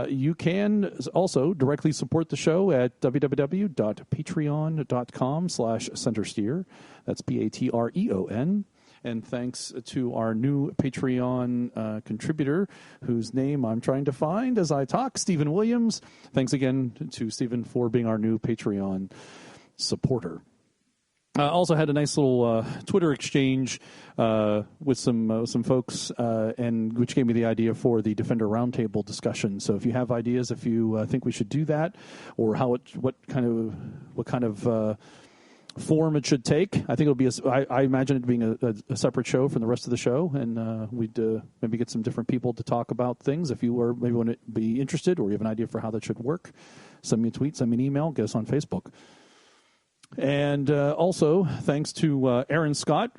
You can also directly support the show at www.patreon.com/Centresteer. That's Patreon. And thanks to our new Patreon contributor, whose name I'm trying to find as I talk, Stephen Williams. Thanks again to Stephen for being our new Patreon supporter. I also had a nice little Twitter exchange with some folks, and which gave me the idea for the Defender Roundtable discussion. So if you have ideas, if you think we should do that, or what kind of form it should take. I think it'll be I imagine it being a separate show from the rest of the show, and we'd maybe get some different people to talk about things. If you maybe want to be interested, or you have an idea for how that should work, send me a tweet, send me an email, get us on Facebook. And also, thanks to Aaron Scott,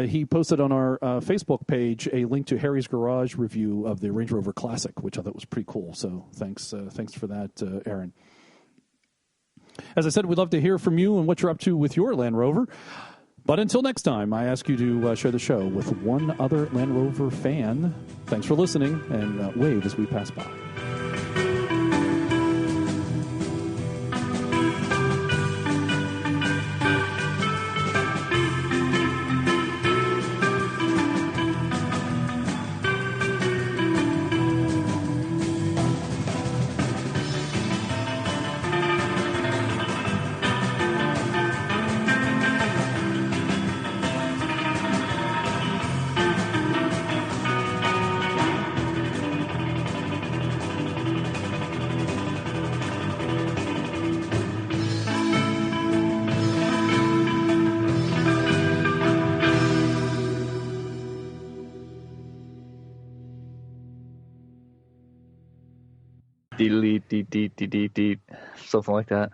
he posted on our Facebook page a link to Harry's Garage review of the Range Rover Classic, which I thought was pretty cool. So thanks for that, Aaron. As I said, we'd love to hear from you and what you're up to with your Land Rover. But until next time, I ask you to share the show with one other Land Rover fan. Thanks for listening, and wave as we pass by. Something like that.